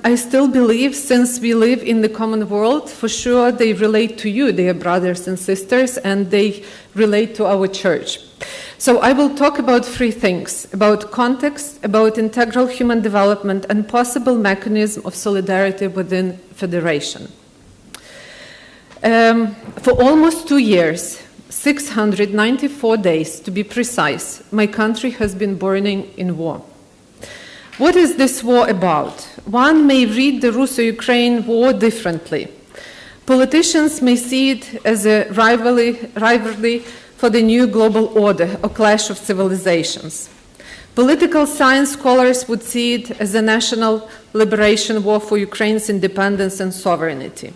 I still believe, since we live in the common world, for sure they relate to you, dear brothers and sisters, and they relate to our church. So I will talk about three things: about context, about integral human development, and possible mechanism of solidarity within federation. For almost 2 years, 694 days to be precise, my country has been burning in war. What is this war about? One may read the Russo-Ukraine war differently. Politicians may see it as a rivalry for the new global order, or clash of civilizations. Political science scholars would see it as a national liberation war for Ukraine's independence and sovereignty.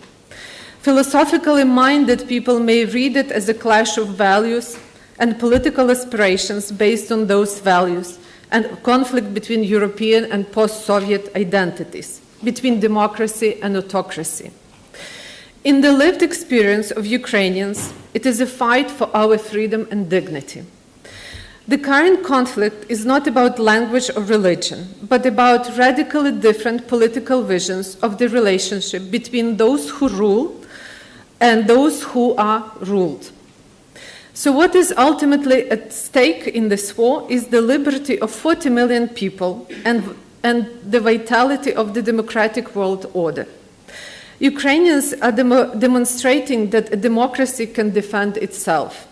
Philosophically minded people may read it as a clash of values and political aspirations based on those values, and conflict between European and post-Soviet identities, between democracy and autocracy. In the lived experience of Ukrainians, it is a fight for our freedom and dignity. The current conflict is not about language or religion, but about radically different political visions of the relationship between those who rule and those who are ruled. So what is ultimately at stake in this war is the liberty of 40 million people and the vitality of the democratic world order. Ukrainians are demonstrating that a democracy can defend itself.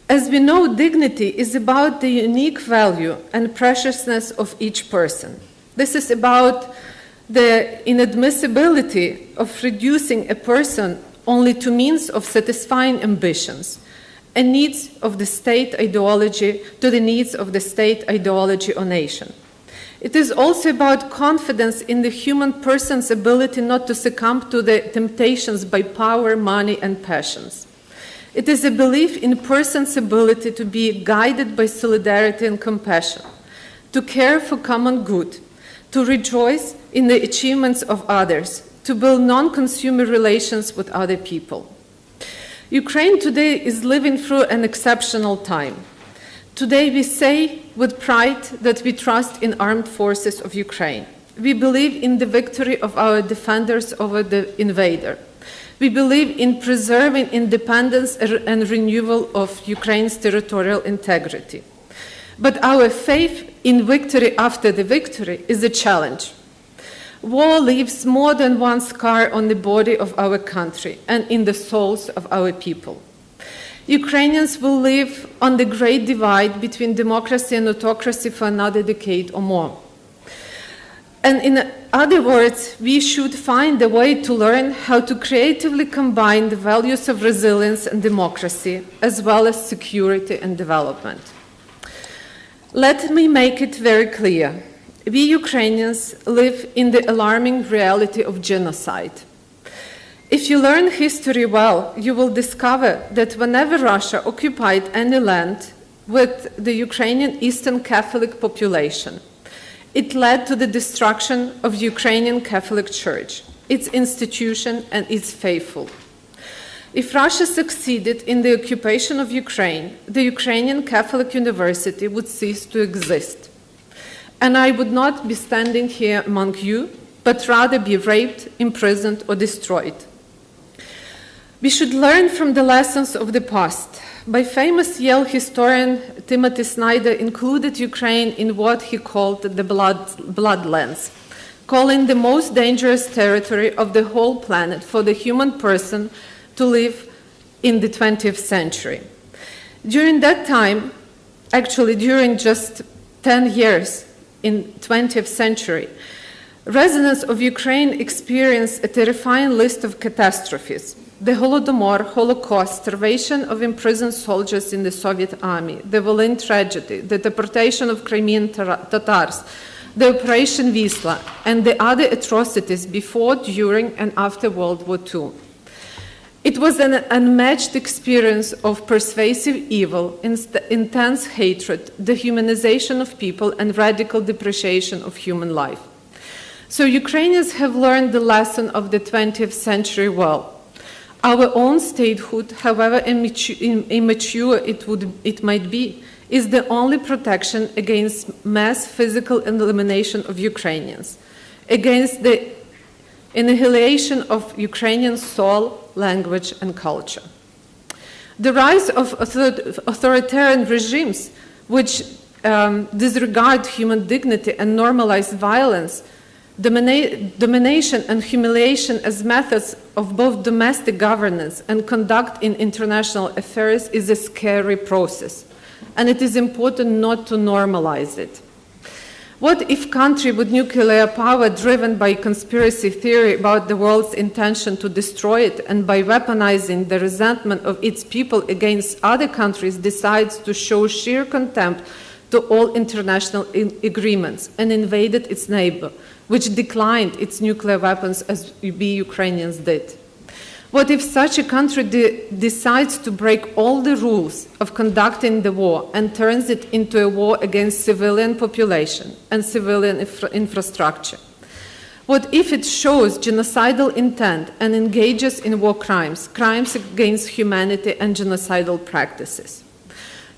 As we know, dignity is about the unique value and preciousness of each person. This is about the inadmissibility of reducing a person only to means of satisfying ambitions and needs of the state ideology to the needs of the state ideology or nation. It is also about confidence in the human person's ability not to succumb to the temptations by power, money, and passions. It is a belief in a person's ability to be guided by solidarity and compassion, to care for common good, to rejoice in the achievements of others, to build non-consumer relations with other people. Ukraine today is living through an exceptional time. Today we say with pride that we trust in armed forces of Ukraine. We believe in the victory of our defenders over the invader. We believe in preserving independence and renewal of Ukraine's territorial integrity. But our faith in victory after the victory is a challenge. War leaves more than one scar on the body of our country and in the souls of our people. Ukrainians will live on the great divide between democracy and autocracy for another decade or more. And in other words, we should find a way to learn how to creatively combine the values of resilience and democracy, as well as security and development. Let me make it very clear. We Ukrainians live in the alarming reality of genocide. If you learn history well, you will discover that whenever Russia occupied any land with the Ukrainian Eastern Catholic population, it led to the destruction of the Ukrainian Catholic Church, its institution, and its faithful. If Russia succeeded in the occupation of Ukraine, the Ukrainian Catholic University would cease to exist. And I would not be standing here among you, but rather be raped, imprisoned, or destroyed. We should learn from the lessons of the past. By famous Yale historian Timothy Snyder included Ukraine in what he called the bloodlands, calling the most dangerous territory of the whole planet for the human person to live in the 20th century. During that time, actually during just 10 years in 20th century, residents of Ukraine experienced a terrifying list of catastrophes. The Holodomor, Holocaust, starvation of imprisoned soldiers in the Soviet army, the Volyn tragedy, the deportation of Crimean Tatars, the Operation Wisla, and the other atrocities before, during, and after World War II. It was an unmatched experience of pervasive evil, intense hatred, dehumanization of people, and radical depreciation of human life. So Ukrainians have learned the lesson of the 20th century well. Our own statehood, however immature it might be, is the only protection against mass physical elimination of Ukrainians, against the annihilation of Ukrainian soul, language, and culture. The rise of authoritarian regimes which disregard human dignity and normalize violence, domination and humiliation as methods of both domestic governance and conduct in international affairs is a scary process, and it is important not to normalize it. What if a country with nuclear power driven by conspiracy theory about the world's intention to destroy it and by weaponizing the resentment of its people against other countries decides to show sheer contempt to all international agreements and invaded its neighbor, which declined its nuclear weapons as we Ukrainians did? What if such a country decides to break all the rules of conducting the war and turns it into a war against civilian population and civilian infrastructure? What if it shows genocidal intent and engages in war crimes, crimes against humanity and genocidal practices?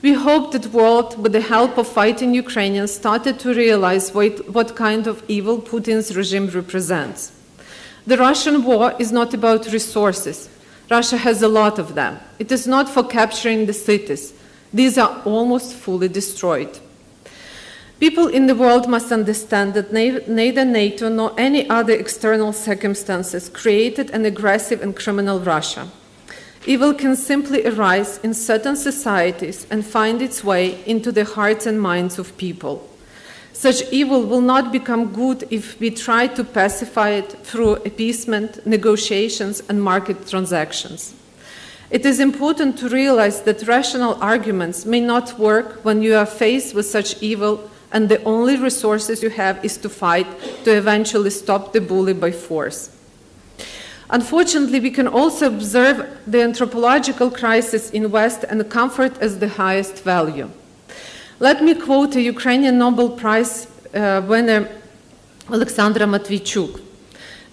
We hope that the world, with the help of fighting Ukrainians, started to realize what kind of evil Putin's regime represents. The Russian war is not about resources. Russia has a lot of them. It is not for capturing the cities. These are almost fully destroyed. People in the world must understand that neither NATO nor any other external circumstances created an aggressive and criminal Russia. Evil can simply arise in certain societies and find its way into the hearts and minds of people. Such evil will not become good if we try to pacify it through appeasement, negotiations, and market transactions. It is important to realize that rational arguments may not work when you are faced with such evil and the only resources you have is to fight to eventually stop the bully by force. Unfortunately, we can also observe the anthropological crisis in West and comfort as the highest value. Let me quote a Ukrainian Nobel Prize winner, Alexandra Matvichuk.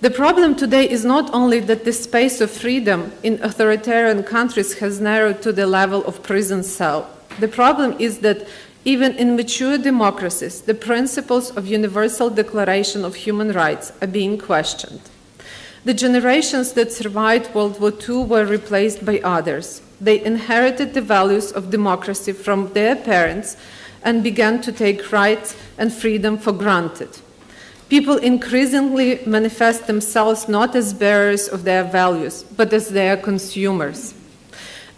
The problem today is not only that the space of freedom in authoritarian countries has narrowed to the level of prison cell. The problem is that even in mature democracies, the principles of Universal Declaration of Human Rights are being questioned. The generations that survived World War II were replaced by others. They inherited the values of democracy from their parents and began to take rights and freedom for granted. People increasingly manifest themselves not as bearers of their values, but as their consumers.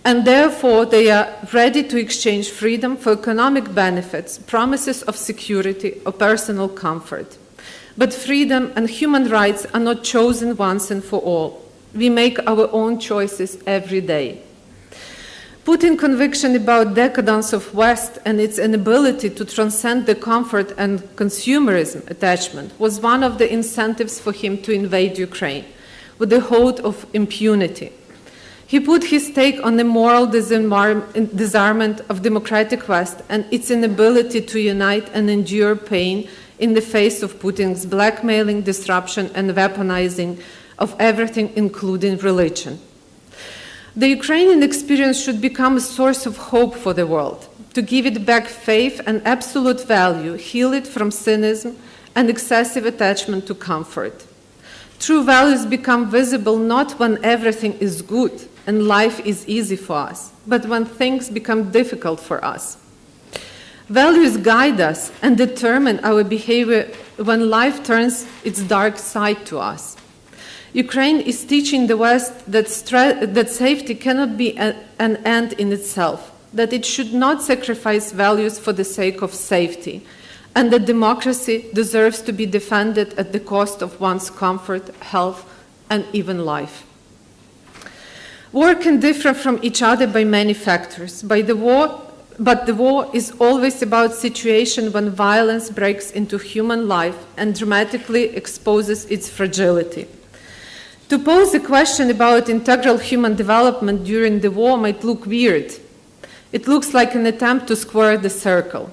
And therefore, they are ready to exchange freedom for economic benefits, promises of security, or personal comfort. But freedom and human rights are not chosen once and for all. We make our own choices every day. Putin's conviction about decadence of West and its inability to transcend the comfort and consumerism attachment was one of the incentives for him to invade Ukraine, with the hope of impunity. He put his take on the moral disarmament of democratic West and its inability to unite and endure pain in the face of Putin's blackmailing, disruption, and weaponizing of everything, including religion. The Ukrainian experience should become a source of hope for the world, to give it back faith and absolute value, heal it from cynicism and excessive attachment to comfort. True values become visible not when everything is good and life is easy for us, but when things become difficult for us. Values guide us and determine our behavior when life turns its dark side to us. Ukraine is teaching the West that safety cannot be an end in itself, that it should not sacrifice values for the sake of safety, and that democracy deserves to be defended at the cost of one's comfort, health, and even life. War can differ from each other by many factors, but the war is always about situation when violence breaks into human life and dramatically exposes its fragility. To pose a question about integral human development during the war might look weird. It looks like an attempt to square the circle.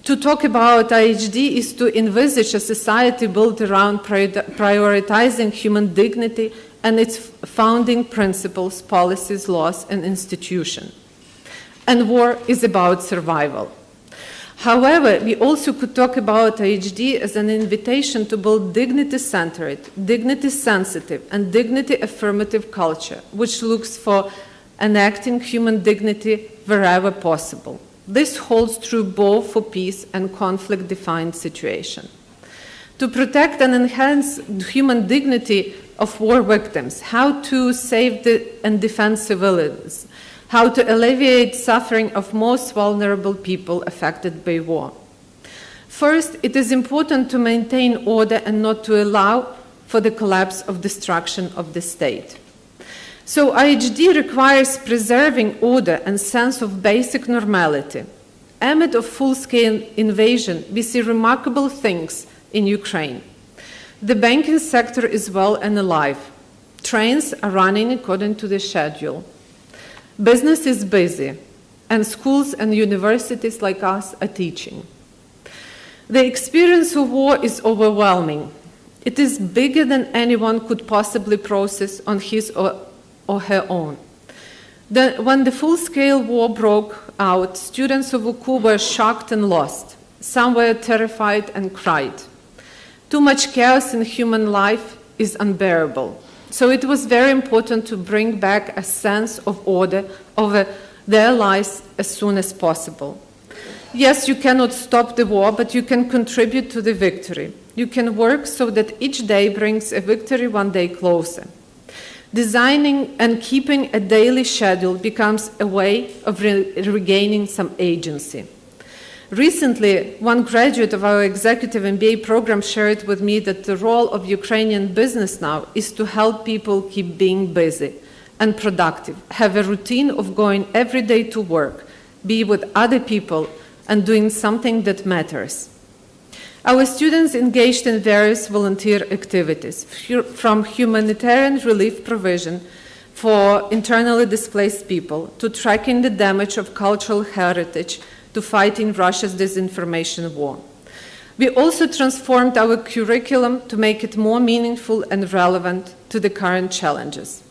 To talk about IHD is to envisage a society built around prioritizing human dignity and its founding principles, policies, laws, and institutions. And war is about survival. However, we also could talk about IHD as an invitation to build dignity-centered, dignity-sensitive, and dignity-affirmative culture, which looks for enacting human dignity wherever possible. This holds true both for peace and conflict-defined situations. To protect and enhance human dignity of war victims, how to save and defend civilians, how to alleviate suffering of most vulnerable people affected by war. First, it is important to maintain order and not to allow for the collapse of destruction of the state. So IHD requires preserving order and sense of basic normality. Amid a full-scale invasion, we see remarkable things in Ukraine. The banking sector is well and alive. Trains are running according to the schedule. Business is busy, and schools and universities like us are teaching. The experience of war is overwhelming. It is bigger than anyone could possibly process on his or her own. When the full-scale war broke out, students of ACCU were shocked and lost. Some were terrified and cried. Too much chaos in human life is unbearable. So it was very important to bring back a sense of order over their lives as soon as possible. Yes, you cannot stop the war, but you can contribute to the victory. You can work so that each day brings a victory one day closer. Designing and keeping a daily schedule becomes a way of regaining some agency. Recently, one graduate of our executive MBA program shared with me that the role of Ukrainian business now is to help people keep being busy and productive, have a routine of going every day to work, be with other people, and doing something that matters. Our students engaged in various volunteer activities, from humanitarian relief provision for internally displaced people to tracking the damage of cultural heritage to fighting Russia's disinformation war. We also transformed our curriculum to make it more meaningful and relevant to the current challenges.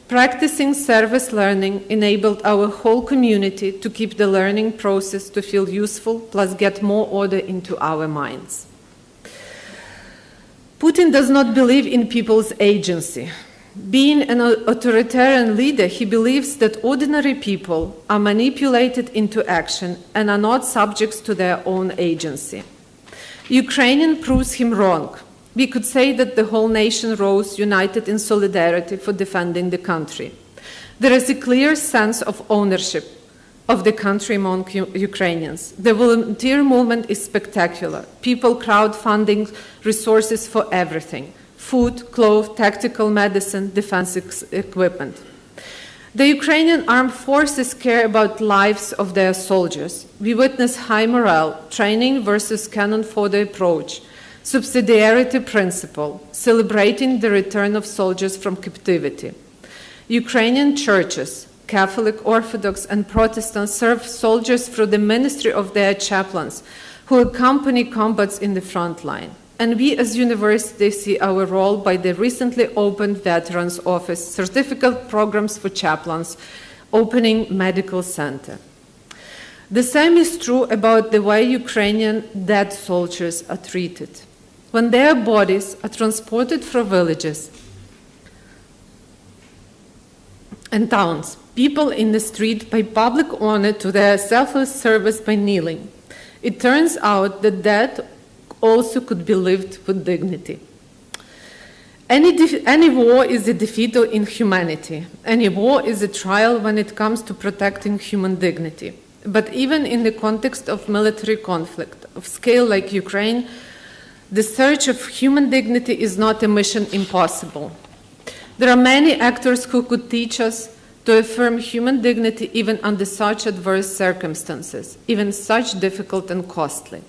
Practicing service learning enabled our whole community to keep the learning process to feel useful, plus get more order into our minds. Putin does not believe in people's agency. Being an authoritarian leader, he believes that ordinary people are manipulated into action and are not subjects to their own agency. Ukrainian proves him wrong. We could say that the whole nation rose united in solidarity for defending the country. There is a clear sense of ownership of the country among Ukrainians. The volunteer movement is spectacular. People crowdfunding resources for everything: food, clothes, tactical medicine, defense equipment. The Ukrainian armed forces care about lives of their soldiers. We witness high morale, training versus cannon fodder approach, subsidiarity principle, celebrating the return of soldiers from captivity. Ukrainian churches, Catholic, Orthodox, and Protestant serve soldiers through the ministry of their chaplains who accompany combats in the front line. And we as university see our role by the recently opened Veterans Office, certificate programs for chaplains, opening medical center. The same is true about the way Ukrainian dead soldiers are treated. When their bodies are transported from villages and towns, people in the street pay public honor to their selfless service by kneeling. It turns out that death also could be lived with dignity. Any war is a defeat of inhumanity. Any war is a trial when it comes to protecting human dignity. But even in the context of military conflict, of scale like Ukraine, the search of human dignity is not a mission impossible. There are many actors who could teach us to affirm human dignity even under such adverse circumstances, even such difficult and costly.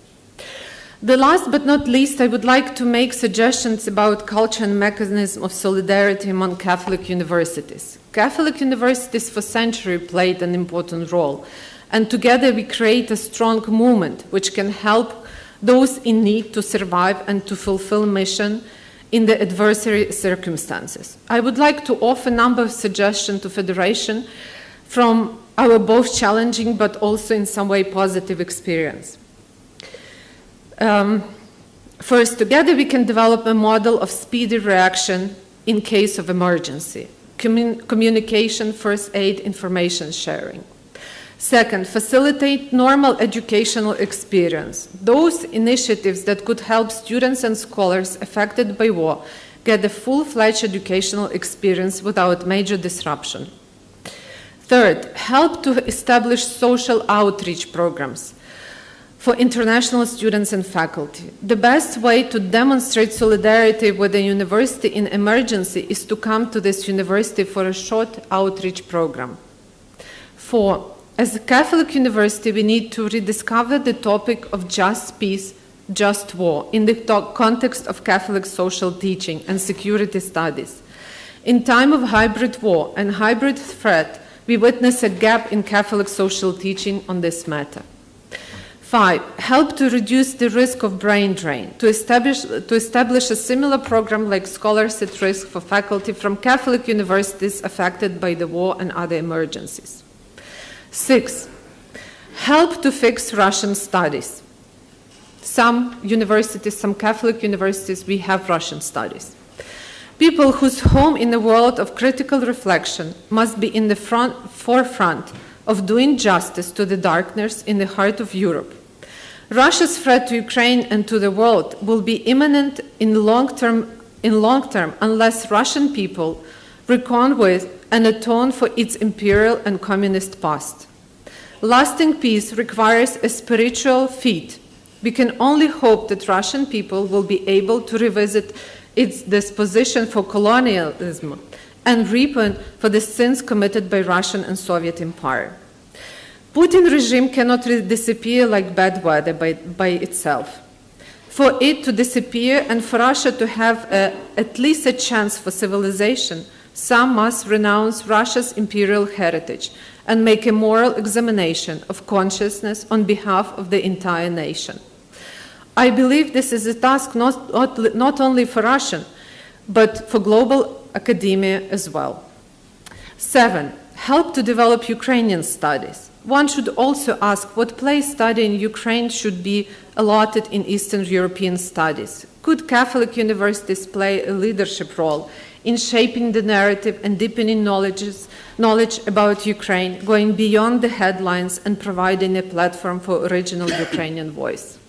The last but not least, I would like to make suggestions about culture and mechanism of solidarity among Catholic universities. Catholic universities for centuries played an important role, and together we create a strong movement which can help those in need to survive and to fulfill mission in the adversary circumstances. I would like to offer a number of suggestions to Federation from our both challenging but also in some way positive experience. First, together we can develop a model of speedy reaction in case of emergency, communication, first aid, information sharing. Second, facilitate normal educational experience. Those initiatives that could help students and scholars affected by war get a full-fledged educational experience without major disruption. Third, help to establish social outreach programs for international students and faculty. The best way to demonstrate solidarity with a university in emergency is to come to this university for a short outreach program. 4, as a Catholic university, we need to rediscover the topic of just peace, just war in the context of Catholic social teaching and security studies. In time of hybrid war and hybrid threat, we witness a gap in Catholic social teaching on this matter. 5, help to reduce the risk of brain drain, to establish a similar program like Scholars at Risk for faculty from Catholic universities affected by the war and other emergencies. 6, help to fix Russian studies. Some universities, some Catholic universities, we have Russian studies. People whose home in the world of critical reflection must be in the forefront of doing justice to the darkness in the heart of Europe. Russia's threat to Ukraine and to the world will be imminent in long term unless Russian people reckon with and atone for its imperial and communist past. Lasting peace requires a spiritual feat. We can only hope that Russian people will be able to revisit its disposition for colonialism and repent for the sins committed by Russian and Soviet empire. Putin regime cannot disappear like bad weather by itself. For it to disappear and for Russia to have at least a chance for civilization, some must renounce Russia's imperial heritage and make a moral examination of consciousness on behalf of the entire nation. I believe this is a task not only for Russian, but for global academia as well. 7, help to develop Ukrainian studies. One should also ask what place study in Ukraine should be allotted in Eastern European studies. Could Catholic universities play a leadership role in shaping the narrative and deepening knowledge about Ukraine, going beyond the headlines and providing a platform for original Ukrainian voice?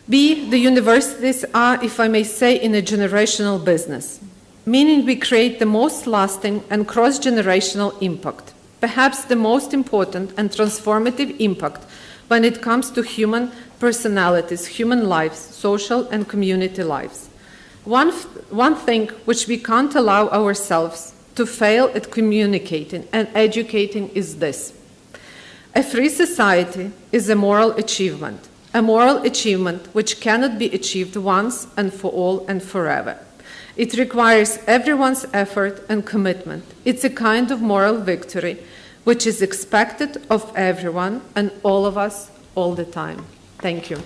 B, the universities are, if I may say, in a generational business, meaning we create the most lasting and cross-generational impact, perhaps the most important and transformative impact when it comes to human personalities, human lives, social and community lives. One thing which we can't allow ourselves to fail at communicating and educating is this. A free society is a moral achievement which cannot be achieved once and for all and forever. It requires everyone's effort and commitment. It's a kind of moral victory which is expected of everyone and all of us all the time. Thank you.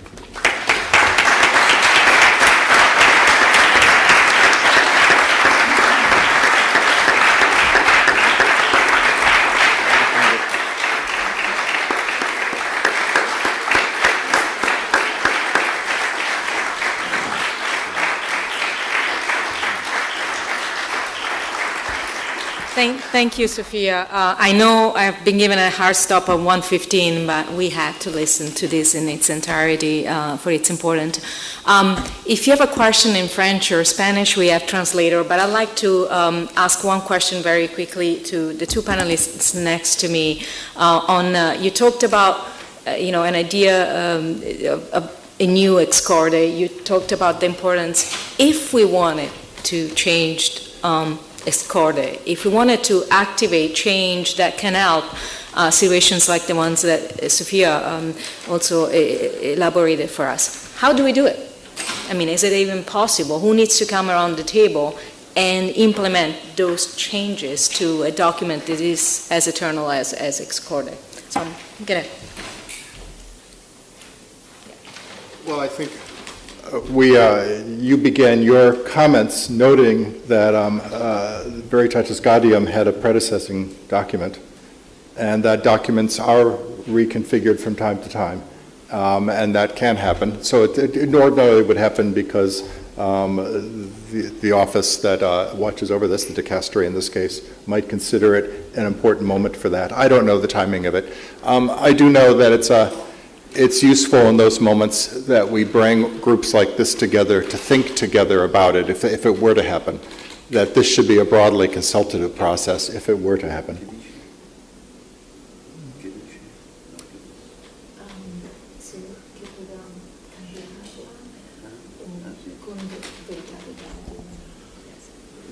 Thank you, Sophia. I know I've been given a hard stop at 1:15, but we had to listen to this in its entirety, for it's important. If you have a question in French or Spanish, we have translator, but I'd like to ask one question very quickly to the two panelists next to me. You talked about, an idea of a new ex-Corde. You talked about the importance, if we wanted to change ex-Corde, if we wanted to activate change that can help situations like the ones that Sophia also elaborated for us. How do we do it? I mean, is it even possible? Who needs to come around the table and implement those changes to a document that is as eternal as ex-Corde? So I'm going to... Well, I think you began your comments noting that Veritatis Gaudium had a predecessing document, and that documents are reconfigured from time to time, and that can happen. So it ordinarily would happen because the office that watches over this, the Dicastery in this case, might consider it an important moment for that. I don't know the timing of it. I do know that it's useful in those moments that we bring groups like this together to think together about it, if it were to happen, that this should be a broadly consultative process if it were to happen.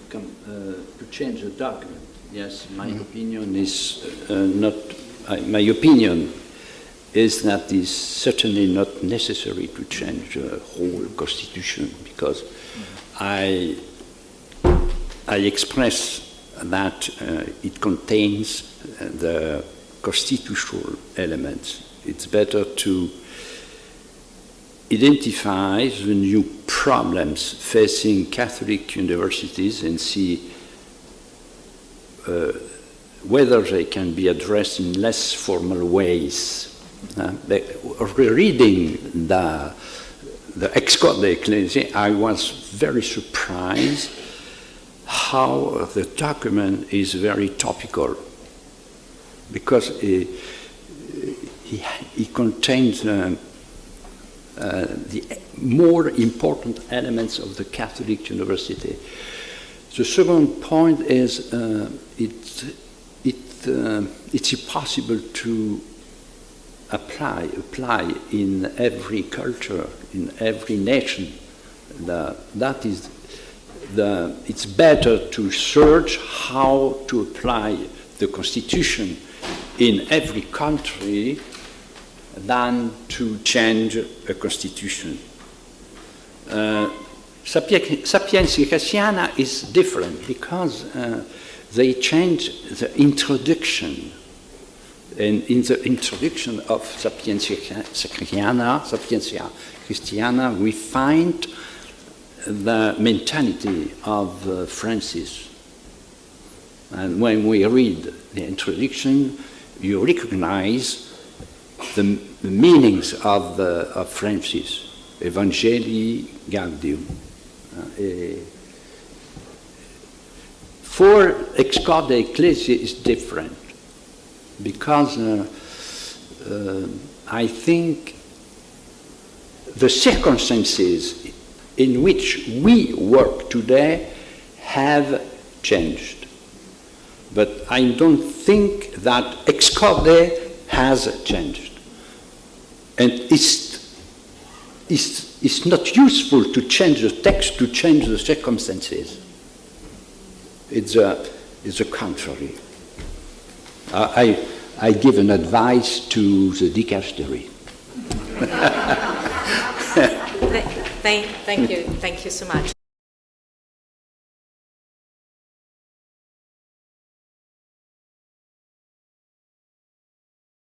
To change the document, yes, my opinion is my opinion is that it's certainly not necessary to change the whole constitution, because I express that it contains the constitutional elements. It's better to identify the new problems facing Catholic universities and see whether they can be addressed in less formal ways. Reading the Corde Ecclesiae, I was very surprised how the document is very topical, because it contains the more important elements of the Catholic university. The second point is it's impossible to apply in every culture, in every nation. It's better to search how to apply the Constitution in every country than to change a Constitution. Sapientia Cassiana is different because they changed the introduction. And in the introduction of Sapientia Christiana, we find the mentality of Francis. And when we read the introduction, you recognize the meanings of Francis. Evangelii Gaudium. For Corde Ecclesiae is different, because I think the circumstances in which we work today have changed. But I don't think that Corde has changed. And it's not useful to change the text to change the circumstances. It's a contrary. I give an advice to the Dicastery. Thank you so much.